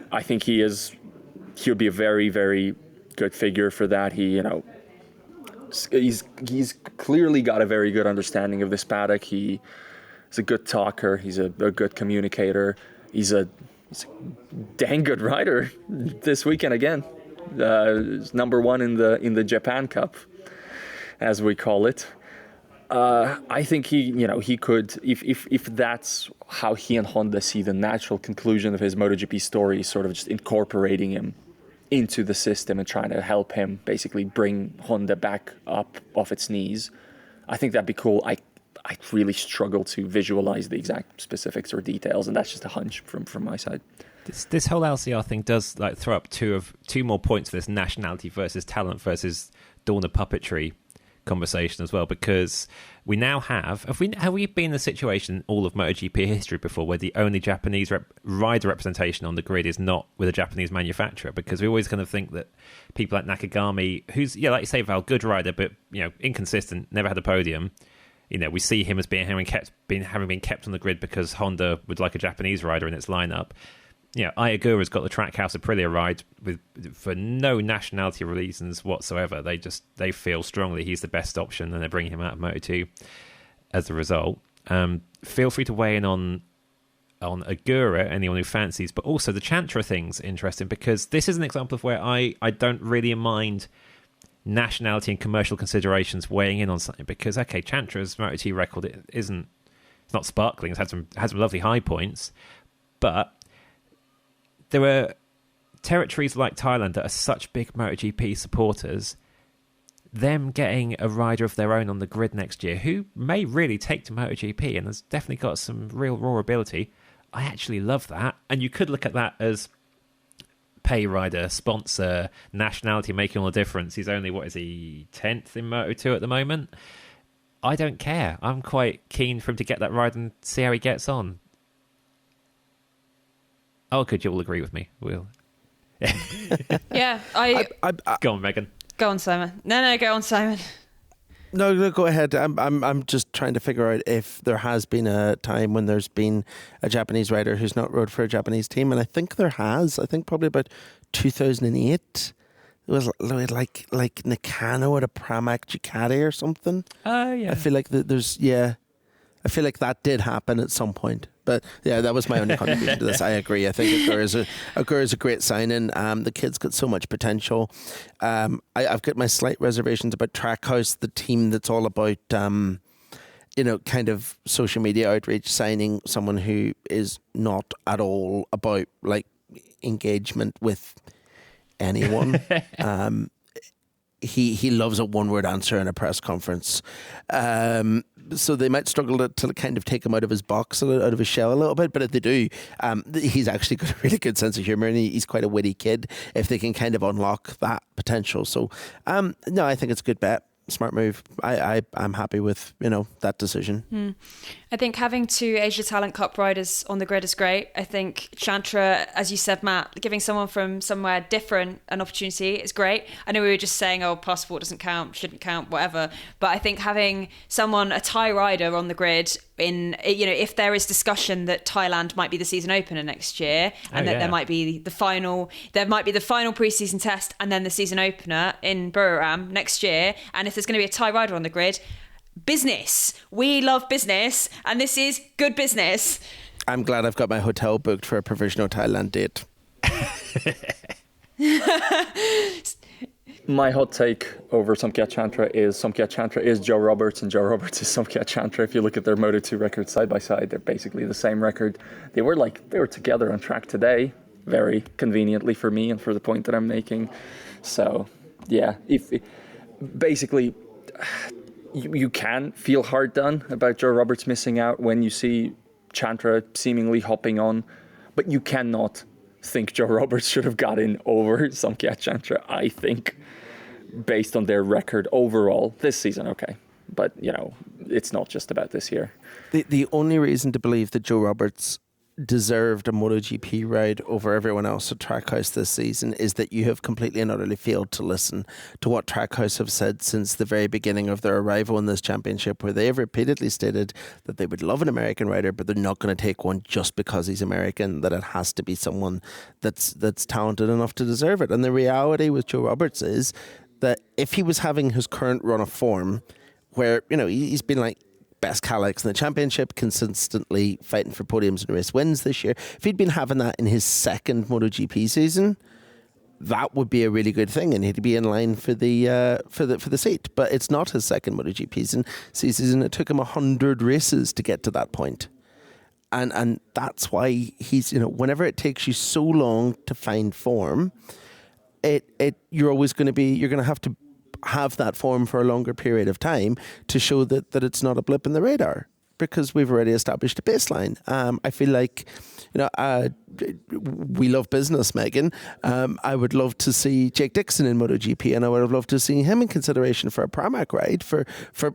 I think he'll be a very, very good figure for that. He's clearly got a very good understanding of this paddock. He's a good talker. He's a good communicator. He's a dang good rider this weekend again. Number one in the Japan Cup, as we call it. I think he could, if that's how he and Honda see the natural conclusion of his MotoGP story, sort of just incorporating him into the system and trying to help him basically bring Honda back up off its knees. I think that'd be cool. I really struggle to visualize the exact specifics or details, and that's just a hunch from my side. This whole LCR thing does throw up two more points for this nationality versus talent versus dawn of puppetry conversation as well, because we now have we been in a situation in all of MotoGP history before where the only Japanese rider representation on the grid is not with a Japanese manufacturer? Because we always kind of think that people like Nakagami, who's like you say, Val, good rider, but inconsistent, never had a podium. We see him as having been kept on the grid because Honda would like a Japanese rider in its lineup. Ogura's got the Trackhouse Aprilia ride for no nationality reasons whatsoever. They feel strongly he's the best option, and they're bringing him out of Moto2 as a result. Feel free to weigh in on Ogura, anyone who fancies, but also the Chantra thing's interesting, because this is an example of where I don't really mind nationality and commercial considerations weighing in on something, because okay, Chantra's Moto2 record it's not sparkling. It's had some lovely high points, but there are territories like Thailand that are such big MotoGP supporters. Them getting a rider of their own on the grid next year who may really take to MotoGP and has definitely got some real raw ability, I actually love that. And you could look at that as pay rider, sponsor, nationality making all the difference. He's only, 10th in Moto2 at the moment? I don't care. I'm quite keen for him to get that ride and see how he gets on. Oh, good, you'll agree with me. We'll. Yeah, Go on, Megan. Go on, Simon. No, go on, Simon. No, go ahead. I'm just trying to figure out if there has been a time when there's been a Japanese rider who's not rode for a Japanese team, and I think there has. I think probably about 2008. It was like Nakano at a Pramac Ducati or something. Oh yeah. I feel like I feel like that did happen at some point. But yeah, that was my only contribution to this. I agree. I think Ogura is a great signing. The kid's got so much potential. I've got my slight reservations about Trackhouse, the team that's all about kind of social media outreach, signing someone who is not at all about like engagement with anyone. He loves a one-word answer in a press conference. So they might struggle to kind of take him out of his box, out of his shell a little bit, but if they do, he's actually got a really good sense of humour, and he's quite a witty kid if they can kind of unlock that potential. So, no, I think it's a good bet. Smart move. I'm happy with, that decision. I think having two Asia Talent Cup riders on the grid is great. I think Chantra, as you said, Matt, giving someone from somewhere different an opportunity is great. I know we were just saying, passport doesn't count, shouldn't count, whatever. But I think having a Thai rider on the grid if there is discussion that Thailand might be the season opener next year, and there might be the final preseason test and then the season opener in Buriram next year, and if there's going to be a Thai rider on the grid, business. We love business, and this is good business. I'm glad I've got my hotel booked for a provisional Thailand date. My hot take over Somkiat Chantra is Joe Roberts, and Joe Roberts is Somkiat Chantra. If you look at their Moto2 records side by side, they're basically the same record. They were together on track today, very conveniently for me and for the point that I'm making. So, yeah, you can feel hard done about Joe Roberts missing out when you see Chantra seemingly hopping on, but you cannot think Joe Roberts should have got in over Somkiat Chantra, I think, based on their record overall this season. Okay, but it's not just about this year. The only reason to believe that Joe Roberts deserved a MotoGP ride over everyone else at Trackhouse this season is that you have completely and utterly failed to listen to what Trackhouse have said since the very beginning of their arrival in this championship, where they have repeatedly stated that they would love an American rider, but they're not going to take one just because he's American, that it has to be someone that's talented enough to deserve it. And the reality with Joe Roberts is that if he was having his current run of form, where he's been like best Calex in the championship, consistently fighting for podiums and race wins this year. If he'd been having that in his second MotoGP season, that would be a really good thing, and he'd be in line for the seat. But it's not his second MotoGP season. It took him 100 races to get to that point, and that's why he's whenever it takes you so long to find form, you're going to have that form for a longer period of time to show that it's not a blip in the radar, because we've already established a baseline. I feel like, we love business, Megan. I would love to see Jake Dixon in MotoGP, and I would have loved to see him in consideration for a Pramac ride for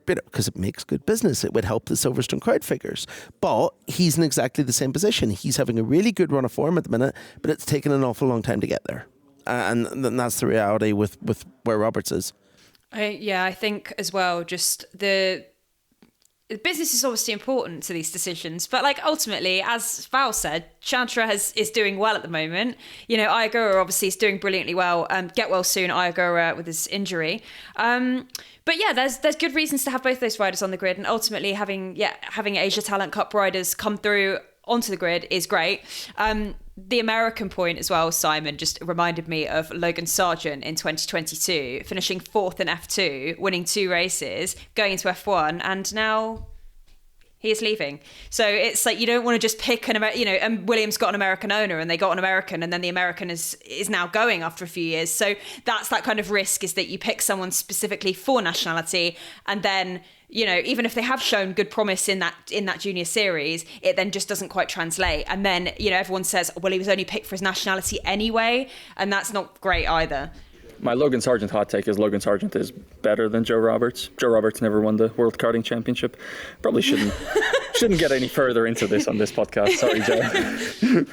because it makes good business. It would help the Silverstone crowd figures. But he's in exactly the same position. He's having a really good run of form at the minute, but it's taken an awful long time to get there. And that's the reality with where Roberts is. I think as well, just the business is obviously important to these decisions, but ultimately, as Val said, Chantra is doing well at the moment. Ogura obviously is doing brilliantly well. Get well soon, Ogura, with his injury. But yeah, there's good reasons to have both those riders on the grid, and ultimately having Asia Talent Cup riders come through onto the grid is great. The American point as well, Simon, just reminded me of Logan Sargent in 2022, finishing 4th in F2, winning 2 races, going into F1, and now he is leaving. So it's like you don't want to just pick and Williams got an American owner and they got an American, and then the American is now going after a few years. So that's that kind of risk, is that you pick someone specifically for nationality, and then even if they have shown good promise in that junior series, it then just doesn't quite translate. And then, everyone says, well, he was only picked for his nationality anyway. And that's not great either. My Logan Sargent hot take is Logan Sargent is better than Joe Roberts. Joe Roberts never won the World Karting Championship. Probably shouldn't get any further into this on this podcast. Sorry, Joe.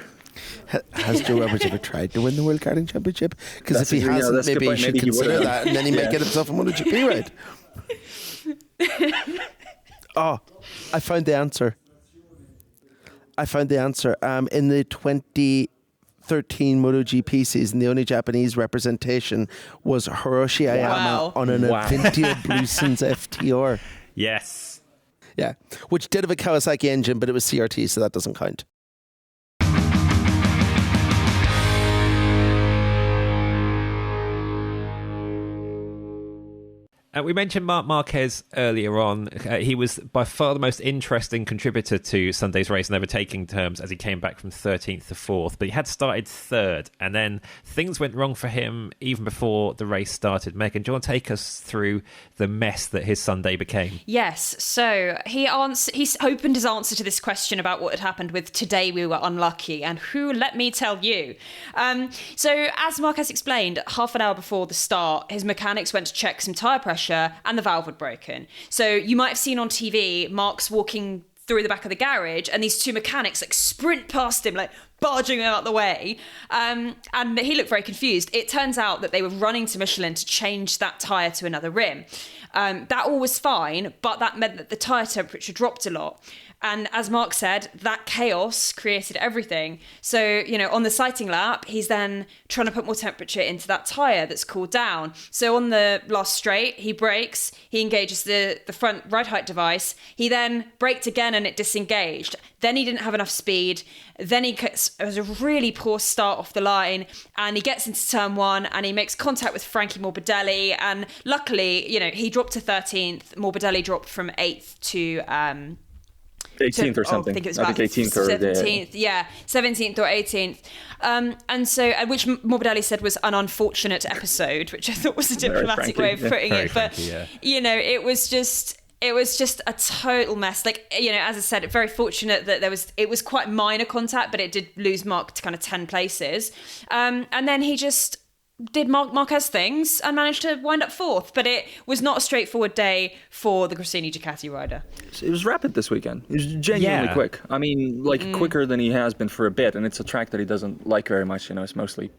Has Joe Roberts ever tried to win the World Karting Championship? Because if he hasn't, maybe he should consider that, and then he might get himself a MotoGP ride. I found the answer. In the 2013 MotoGP season, the only Japanese representation was Hiroshi Ayama on an Avintia Bluesons FTR. Yes. Yeah, which did have a Kawasaki engine, but it was CRT, so that doesn't count. We mentioned Marc Marquez earlier on. He was by far the most interesting contributor to Sunday's race in overtaking terms as he came back from 13th to 4th. But he had started 3rd, and then things went wrong for him even before the race started. Megan, do you want to take us through the mess that his Sunday became? Yes. So he opened his answer to this question about what had happened with "Today we were unlucky," and who, let me tell you. So as Marquez explained, half an hour before the start, his mechanics went to check some tyre pressure and the valve had broken. So you might have seen on TV Mark's walking through the back of the garage and these two mechanics like sprint past him, like barging him out the way. And he looked very confused. It turns out that they were running to Michelin to change that tyre to another rim. That all was fine, but that meant that the tyre temperature dropped a lot. And as Mark said, that chaos created everything. So, on the sighting lap, he's then trying to put more temperature into that tyre that's cooled down. So on the last straight, he brakes, he engages the front ride height device. He then braked again and it disengaged. Then he didn't have enough speed. Then it was a really poor start off the line. And he gets into turn 1 and he makes contact with Frankie Morbidelli. And luckily, he dropped to 13th. Morbidelli dropped from 8th to 18th or something. I think it was about 18th or 17th. Yeah, 17th or 18th. And so, which Morbidelli said was an unfortunate episode, which I thought was a diplomatic way of putting it. But, it was just a total mess. Like, as I said, very fortunate that it was quite minor contact, but it did lose Mark to kind of 10 places. And then he just did Marquez things and managed to wind up 4th, but it was not a straightforward day for the Gresini Ducati rider. It was rapid this weekend. It was genuinely quick. I mean, quicker than he has been for a bit, and it's a track that he doesn't like very much. It's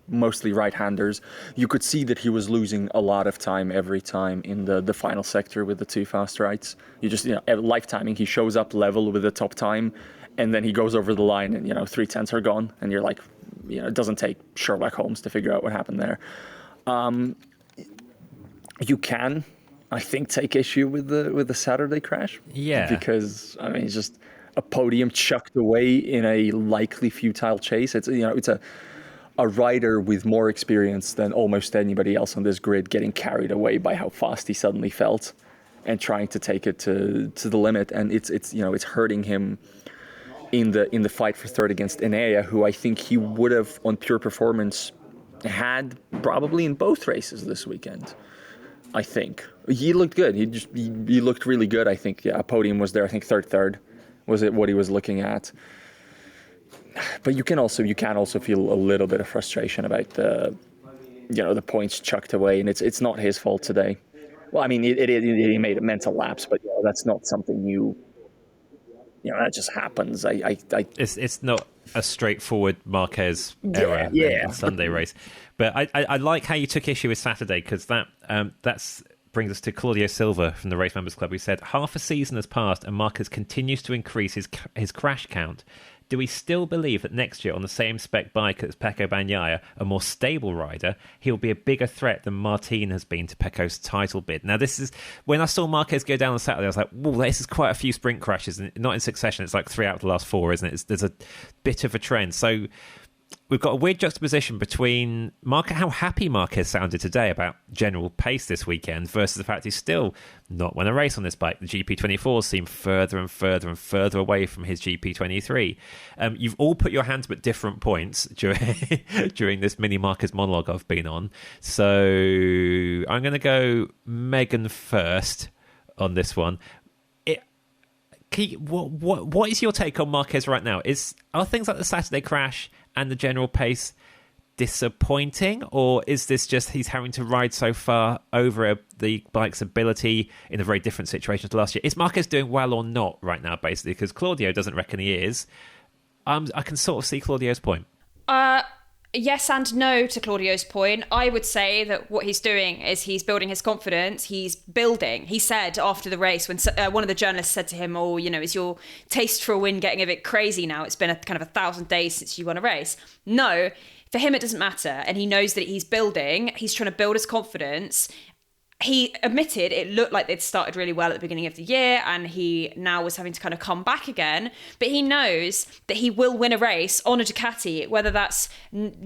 mostly right-handers. You could see that he was losing a lot of time every time in the final sector with the two fast rights. You just, life timing, he shows up level with the top time, and then he goes over the line and, 3/10 are gone, and you're like, it doesn't take Sherlock Holmes to figure out what happened there. You can, I think, take issue with the Saturday crash. Yeah. Because, it's just a podium chucked away in a likely futile chase. It's a rider with more experience than almost anybody else on this grid getting carried away by how fast he suddenly felt and trying to take it to the limit. And it's hurting him in the fight for 3rd against Enea, who I think he would have, on pure performance, had probably in both races this weekend. I think he looked good. He looked really good. I think a podium was there. I think third was it what he was looking at. But you can also feel a little bit of frustration about the points chucked away, and it's not his fault today. Well, he made a mental lapse, but that's not something that just happens. It's not a straightforward Marquez error in Sunday race. But I like how you took issue with Saturday, because that's brings us to Claudio Silva from the Race Members Club, who said, half a season has passed and Marquez continues to increase his crash count. Do we still believe that next year on the same spec bike as Pecco Bagnaia, a more stable rider, he'll be a bigger threat than Martin has been to Pecco's title bid? Now, this is when I saw Marquez go down on Saturday, I was like, "Whoa, this is quite a few sprint crashes, and not in succession. It's like 3 out of the last 4, isn't it? There's a bit of a trend." So we've got a weird juxtaposition between how happy Marquez sounded today about general pace this weekend versus the fact he's still not won a race on this bike. The GP24s seem further and further and further away from his GP23. You've all put your hands up at different points during this mini Marquez monologue I've been on. So I'm going to go Megan first on this one. What is your take on Marquez right now? Are things like the Saturday crash and the general pace disappointing, or is this just he's having to ride so far over the bike's ability in a very different situation to last year? Is Marquez doing well or not right now, basically? Because Claudio doesn't reckon he is. I can sort of see Claudio's point. Yes and no to Claudio's point. I would say that what he's doing is he's building his confidence. He's building. He said after the race, when one of the journalists said to him, is your taste for a win getting a bit crazy now? It's been a kind of 1,000 days since you won a race. No, for him it doesn't matter. And he knows that he's building. He's trying to build his confidence. He admitted it looked like they'd started really well at the beginning of the year and he now was having to kind of come back again. But he knows that he will win a race on a Ducati, whether that's, in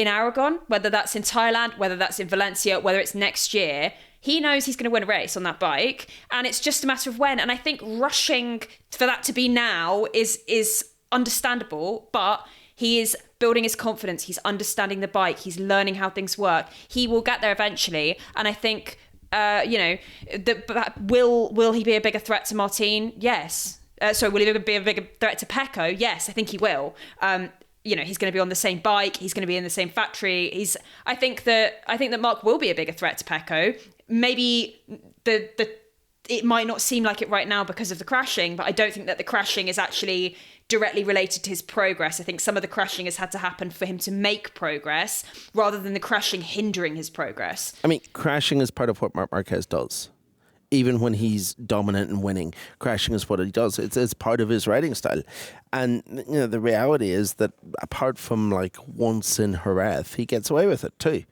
Aragon, whether that's in Thailand, whether that's in Valencia, whether it's next year. He knows he's going to win a race on that bike, and it's just a matter of when. And I think rushing for that to be now is understandable, but he is building his confidence. He's understanding the bike. He's learning how things work. He will get there eventually. And I think, will he be a bigger threat to Martin? Yes. Will he be a bigger threat to Pecco? Yes, I think he will. He's going to be on the same bike. He's going to be in the same factory. I think that Marc will be a bigger threat to Pecco. Maybe it might not seem like it right now because of the crashing, but I don't think that the crashing is actually directly related to his progress. I think some of the crashing has had to happen for him to make progress rather than the crashing hindering his progress. I mean, crashing is part of what Marc Marquez does. Even when he's dominant and winning, crashing is what he does. It's part of his riding style. And the reality is that apart from like once in Jerez, he gets away with it too.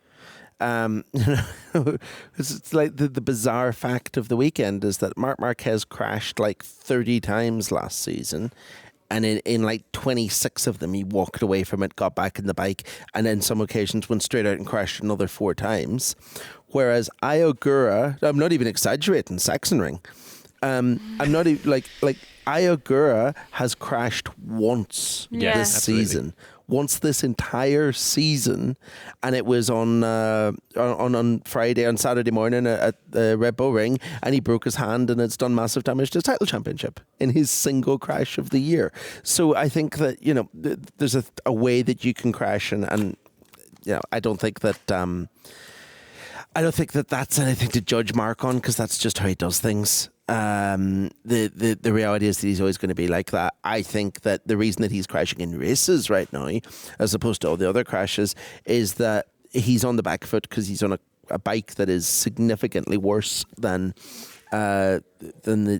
It's like the bizarre fact of the weekend is that Marc Marquez crashed like 30 times last season. And in like 26 of them, he walked away from it, got back in the bike, and then some occasions went straight out and crashed another 4 times. Whereas Ogura, I'm not even exaggerating, Sachsenring. I'm not even like Ogura has crashed once this season. Once this entire season, and it was on Saturday morning at the Red Bull Ring, and he broke his hand, and it's done massive damage to his title championship in his single crash of the year. So I think that there's a way that you can crash, and I don't think that that's anything to judge Marc on, because that's just how he does things. The reality is that he's always going to be like that. I think that the reason that he's crashing in races right now, as opposed to all the other crashes, is that he's on the back foot because he's on a bike that is significantly worse than the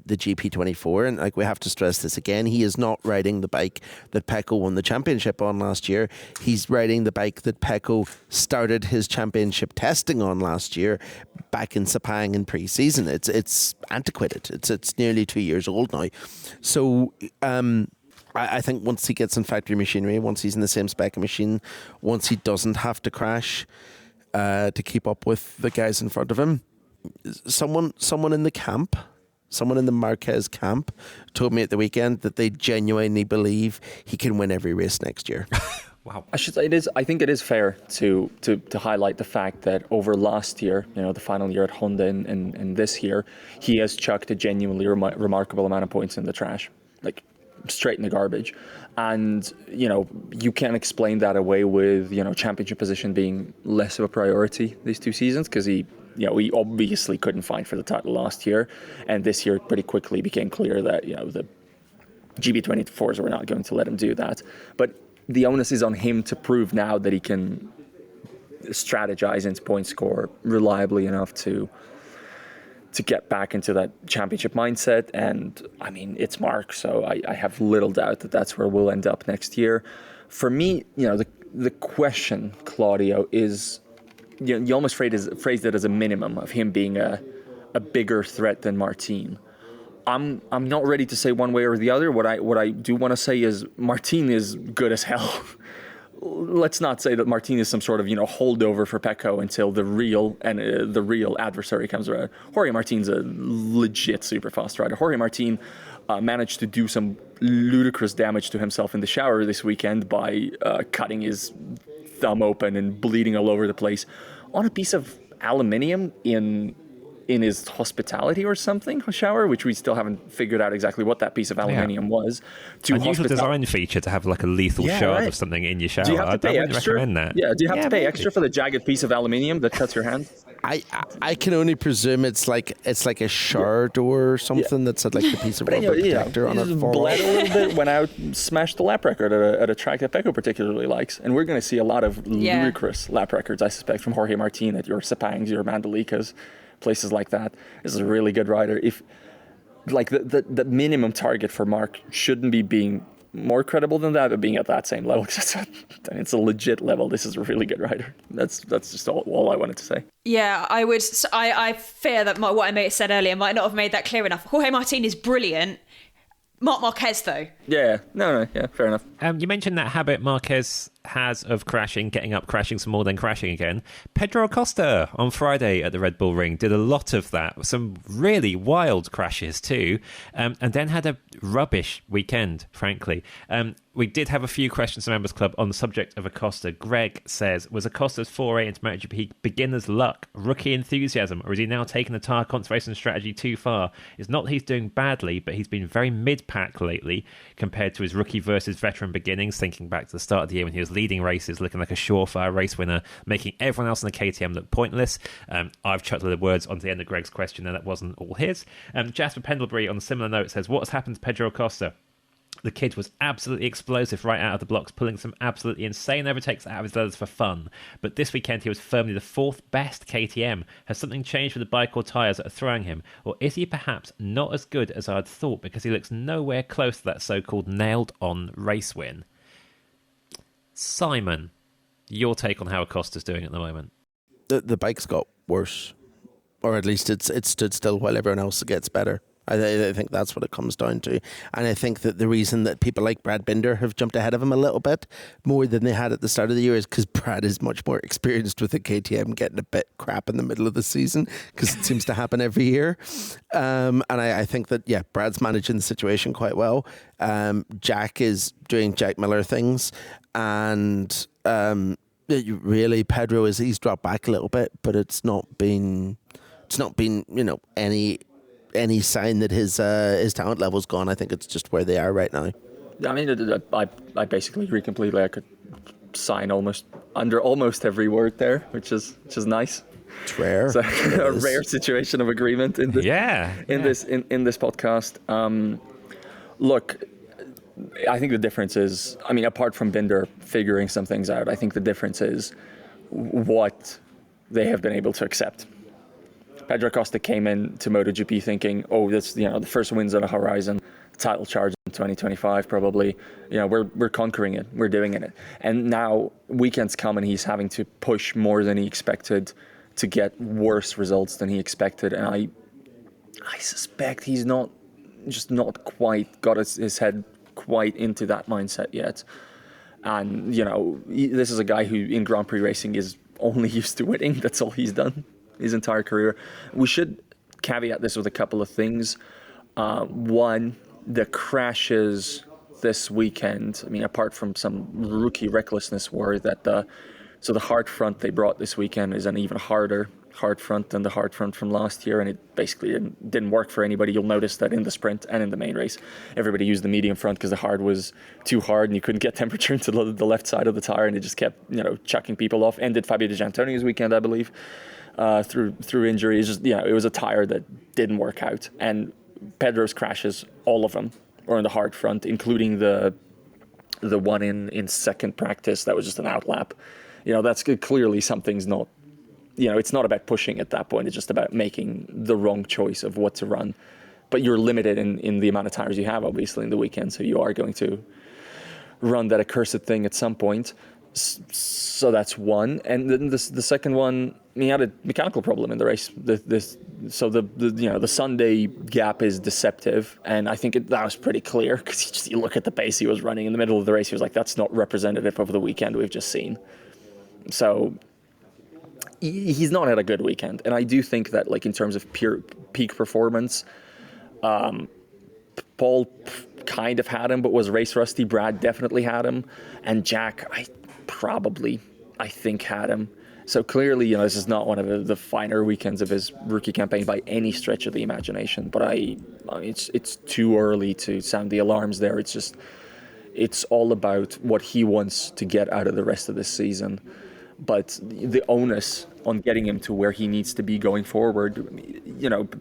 GP24. And like, we have to stress this again, he is not riding the bike that Pecco won the championship on last year. He's riding the bike that Pecco started his championship testing on last year back in Sepang in pre-season. It's antiquated. It's nearly 2 years old now. So I think once he gets in factory machinery, once he's in the same spec of machine, once he doesn't have to crash to keep up with the guys in front of him, someone in the camp, someone in the Marquez camp told me at the weekend that they genuinely believe he can win every race next year. Wow. I think it is fair to highlight the fact that over last year, the final year at Honda and this year, he has chucked a genuinely remarkable amount of points in the trash, like straight in the garbage. And, you can't explain that away with, championship position being less of a priority these 2 seasons, because he obviously couldn't fight for the title last year. And this year, pretty quickly became clear that, the GP24s were not going to let him do that. But the onus is on him to prove now that he can strategize his point score reliably enough to get back into that championship mindset. And I mean, it's Marc, so I have little doubt that that's where we'll end up next year. For me, the question, Claudio, is, you almost phrased it as a minimum of him being a bigger threat than Martin. I'm not ready to say one way or the other. What I do want to say is Martin is good as hell. Let's not say that Martin is some sort of holdover for Pecco until the real adversary comes around. Jorge Martin's a legit super fast rider. Jorge Martin managed to do some ludicrous damage to himself in the shower this weekend by cutting his thumb open and bleeding all over the place on a piece of aluminium in his hospitality or something shower, which we still haven't figured out exactly what that piece of aluminium was. Unusual design feature to have like a lethal shard of something in your shower. Do you have to pay extra? Recommend that. Yeah, do you have to pay extra for the jagged piece of aluminium that cuts your hand? I can only presume it's like a shard or something that's like a piece of rubber protector on it. Bled a little bit, went out, smashed the lap record at a track that Pecco particularly likes, and we're going to see a lot of ludicrous lap records, I suspect, from Jorge Martin at your Sepangs, your Mandalicas, places like that. This is a really good rider. If like the minimum target for Marc shouldn't be being more credible than that, but being at that same level, because it's a legit level. This is a really good rider. That's just all I wanted to say. Yeah, I fear that what I may have said earlier might not have made that clear enough. Jorge Martin is brilliant. Marc Marquez, though. Yeah, no, yeah, fair enough. You mentioned that habit Marquez has of crashing, getting up, crashing some more, then crashing again. Pedro Acosta on Friday at the Red Bull Ring did a lot of that. Some really wild crashes too. And then had a rubbish weekend, frankly. We did have a few questions from Members Club on the subject of Acosta. Greg says, was Acosta's foray into MotoGP beginner's luck, rookie enthusiasm, or is he now taking the tyre conservation strategy too far? It's not that he's doing badly, but he's been very mid-pack lately compared to his rookie versus veteran beginnings, thinking back to the start of the year when he was leading races, looking like a surefire race winner, making everyone else in the KTM look pointless. I've chucked the words onto the end of Greg's question, and that wasn't all his. Jasper Pendlebury, on a similar note, says, what has happened to Pedro Acosta? The kid was absolutely explosive right out of the blocks, pulling some absolutely insane overtakes out of his leathers for fun. But this weekend he was firmly the fourth best KTM. Has something changed with the bike or tyres that are throwing him? Or is he perhaps not as good as I'd thought because he looks nowhere close to that so-called nailed-on race win? Simon, your take on how Acosta's doing at the moment? The bike's got worse. Or at least it stood still while everyone else gets better. I think that's what it comes down to. And I think that the reason that people like Brad Binder have jumped ahead of him a little bit more than they had at the start of the year is because Brad is much more experienced with the KTM getting a bit crap in the middle of the season, because it seems to happen every year. And I think that, yeah, Brad's managing the situation quite well. Jack is doing Jack Miller things. And really, Pedro he's dropped back a little bit, but it's not been any sign that his talent level's gone. I think it's just where they are right now. I mean, I basically agree completely. I could sign under almost every word there, which is nice. It's rare. It's a rare situation of agreement in this podcast. Look, I think the difference is, I mean, apart from Binder figuring some things out, I think the difference is what they have been able to accept. Pedro Acosta came into MotoGP thinking, that's the first win's on the horizon, title charge in 2025 probably. We're conquering it, we're doing it. And now weekends come and he's having to push more than he expected to get worse results than he expected. And I suspect he's not quite got his head quite into that mindset yet. And this is a guy who in Grand Prix racing is only used to winning. That's all he's done his entire career. We should caveat this with a couple of things. One, the crashes this weekend, I mean, apart from some rookie recklessness, were that the hard front they brought this weekend is an even harder hard front than the hard front from last year, and it basically didn't work for anybody. You'll notice that in the sprint and in the main race, everybody used the medium front because the hard was too hard and you couldn't get temperature into the left side of the tire, and it just kept chucking people off. Ended Fabio Di Giannantonio's weekend, I believe. Through injury. It's just, it was a tire that didn't work out. And Pedro's crashes, all of them, were on the hard front, including the one in second practice that was just an outlap. That's clearly something's not, it's not about pushing at that point. It's just about making the wrong choice of what to run. But you're limited in the amount of tires you have, obviously, in the weekend. So you are going to run that accursed thing at some point. So that's one. And then the second one, he had a mechanical problem in the race. The Sunday gap is deceptive, and I think that was pretty clear because you look at the pace he was running in the middle of the race. He was like, that's not representative of the weekend we've just seen. So he's not had a good weekend, and I do think that, like, in terms of pure peak performance, Paul kind of had him, but was race rusty. Brad definitely had him, and Jack, I think had him. So clearly, this is not one of the finer weekends of his rookie campaign by any stretch of the imagination. But it's too early to sound the alarms there. It's all about what he wants to get out of the rest of this season. But the onus on getting him to where he needs to be going forward,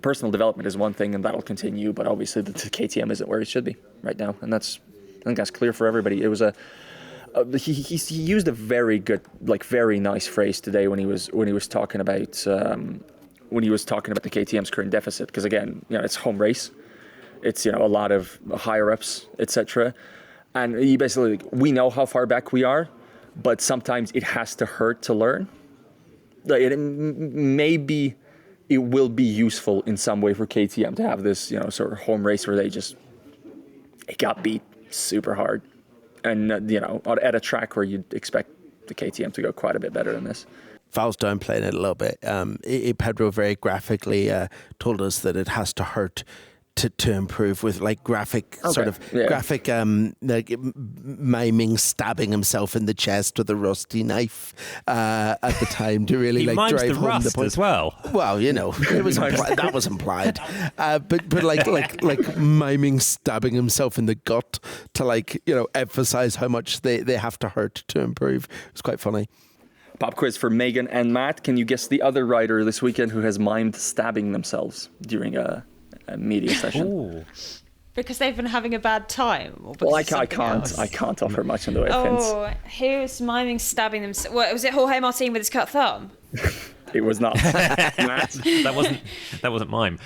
personal development is one thing, and that'll continue. But obviously, the KTM isn't where it should be right now, and I think that's clear for everybody. It was he used a very good, very nice phrase today when he was talking about the KTM's current deficit, because again, it's home race, it's a lot of higher ups, etc. And he basically, we know how far back we are, but sometimes it has to hurt to learn. Maybe it will be useful in some way for KTM to have this sort of home race where it got beat super hard. And, at a track where you'd expect the KTM to go quite a bit better than this. Val's downplaying it a little bit. Pedro very graphically told us that it has to hurt to improve, with like graphic miming stabbing himself in the chest with a rusty knife at the time to really drive home the point as well. Well, it was that was implied, but like miming stabbing himself in the gut to emphasize how much they have to hurt to improve. It was quite funny. Pop quiz for Megan and Matt. Can you guess the other rider this weekend who has mimed stabbing themselves during a media session? Ooh. Because they've been having a bad time? Well, I can't offer much in the way of hints. Oh, who's miming stabbing themselves? What, was it Jorge Martin with his cut thumb? It was not. Matt? That wasn't mime.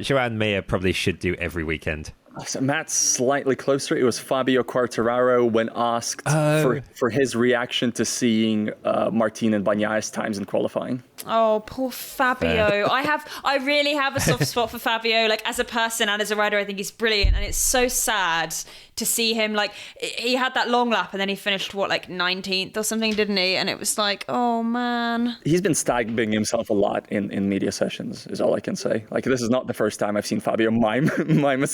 Joan Mir probably should do every weekend. So Matt's slightly closer. It was Fabio Quartararo when asked for his reaction to seeing Martin and Bagnaya's times in qualifying. Oh, poor Fabio. I really have a soft spot for Fabio. Like, as a person and as a rider, I think he's brilliant. And it's so sad to see him. Like, he had that long lap and then he finished, 19th or something, didn't he? And it was like, oh, man. He's been stabbing himself a lot in media sessions, is all I can say. Like, this is not the first time I've seen Fabio mime a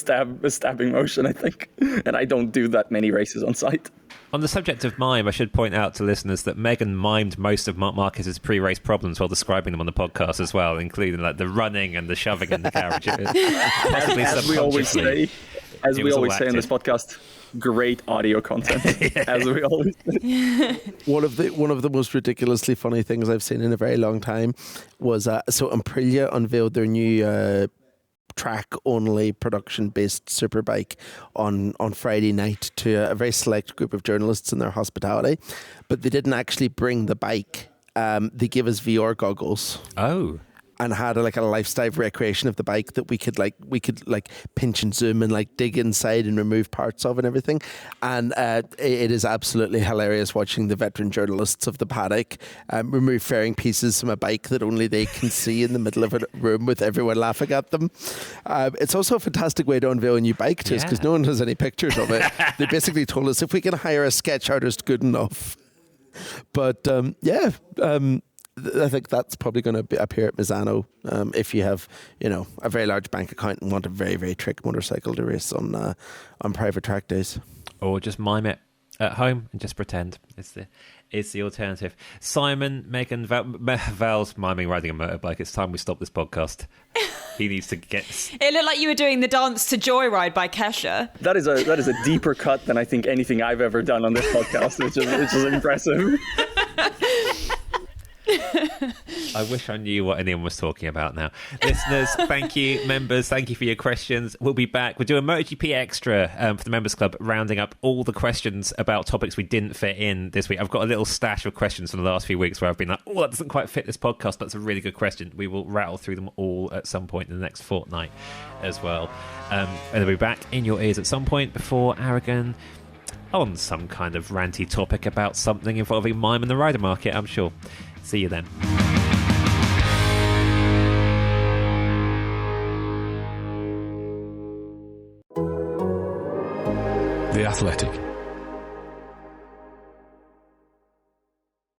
stabbing motion, I think. And I don't do that many races on site. On the subject of mime, I should point out to listeners that Megan mimed most of Marc Marquez's pre-race problems while describing them on the podcast as well, including like the running and the shoving in the carriage. As we always say in this podcast, great audio content. As we always say. One of the most ridiculously funny things I've seen in a very long time was so Aprilia unveiled their new track-only production-based superbike on Friday night to a very select group of journalists in their hospitality, but they didn't actually bring the bike. They gave us VR goggles. Oh. And had a lifestyle recreation of the bike that we could pinch and zoom and dig inside and remove parts of and everything. And it is absolutely hilarious watching the veteran journalists of the paddock remove fairing pieces from a bike that only they can see in the middle of a room with everyone laughing at them. It's also a fantastic way to unveil a new bike to us because no one has any pictures of it. They basically told us if we can hire a sketch artist good enough. But I think that's probably going to appear at Misano if you have, a very large bank account and want a very, very trick motorcycle to race on private track days. Or just mime it at home and just pretend it's the alternative. Simon, Megan, Val's miming riding a motorbike. It's time we stop this podcast. He needs to get... It looked like you were doing the dance to Joyride by Kesha. That is a deeper cut than I think anything I've ever done on this podcast, which is impressive. I wish I knew what anyone was talking about now. Listeners, thank you. Members, thank you for your questions. We'll be back. We'll do a MotoGP Extra for the Members Club, rounding up all the questions about topics we didn't fit in this week. I've got a little stash of questions from the last few weeks where I've been like, that doesn't quite fit this podcast, but it's a really good question. We will rattle through them all at some point in the next fortnight as well. And they'll be back in your ears at some point before Aragon on some kind of ranty topic about something involving mime and the rider market, I'm sure. See you then. The Athletic.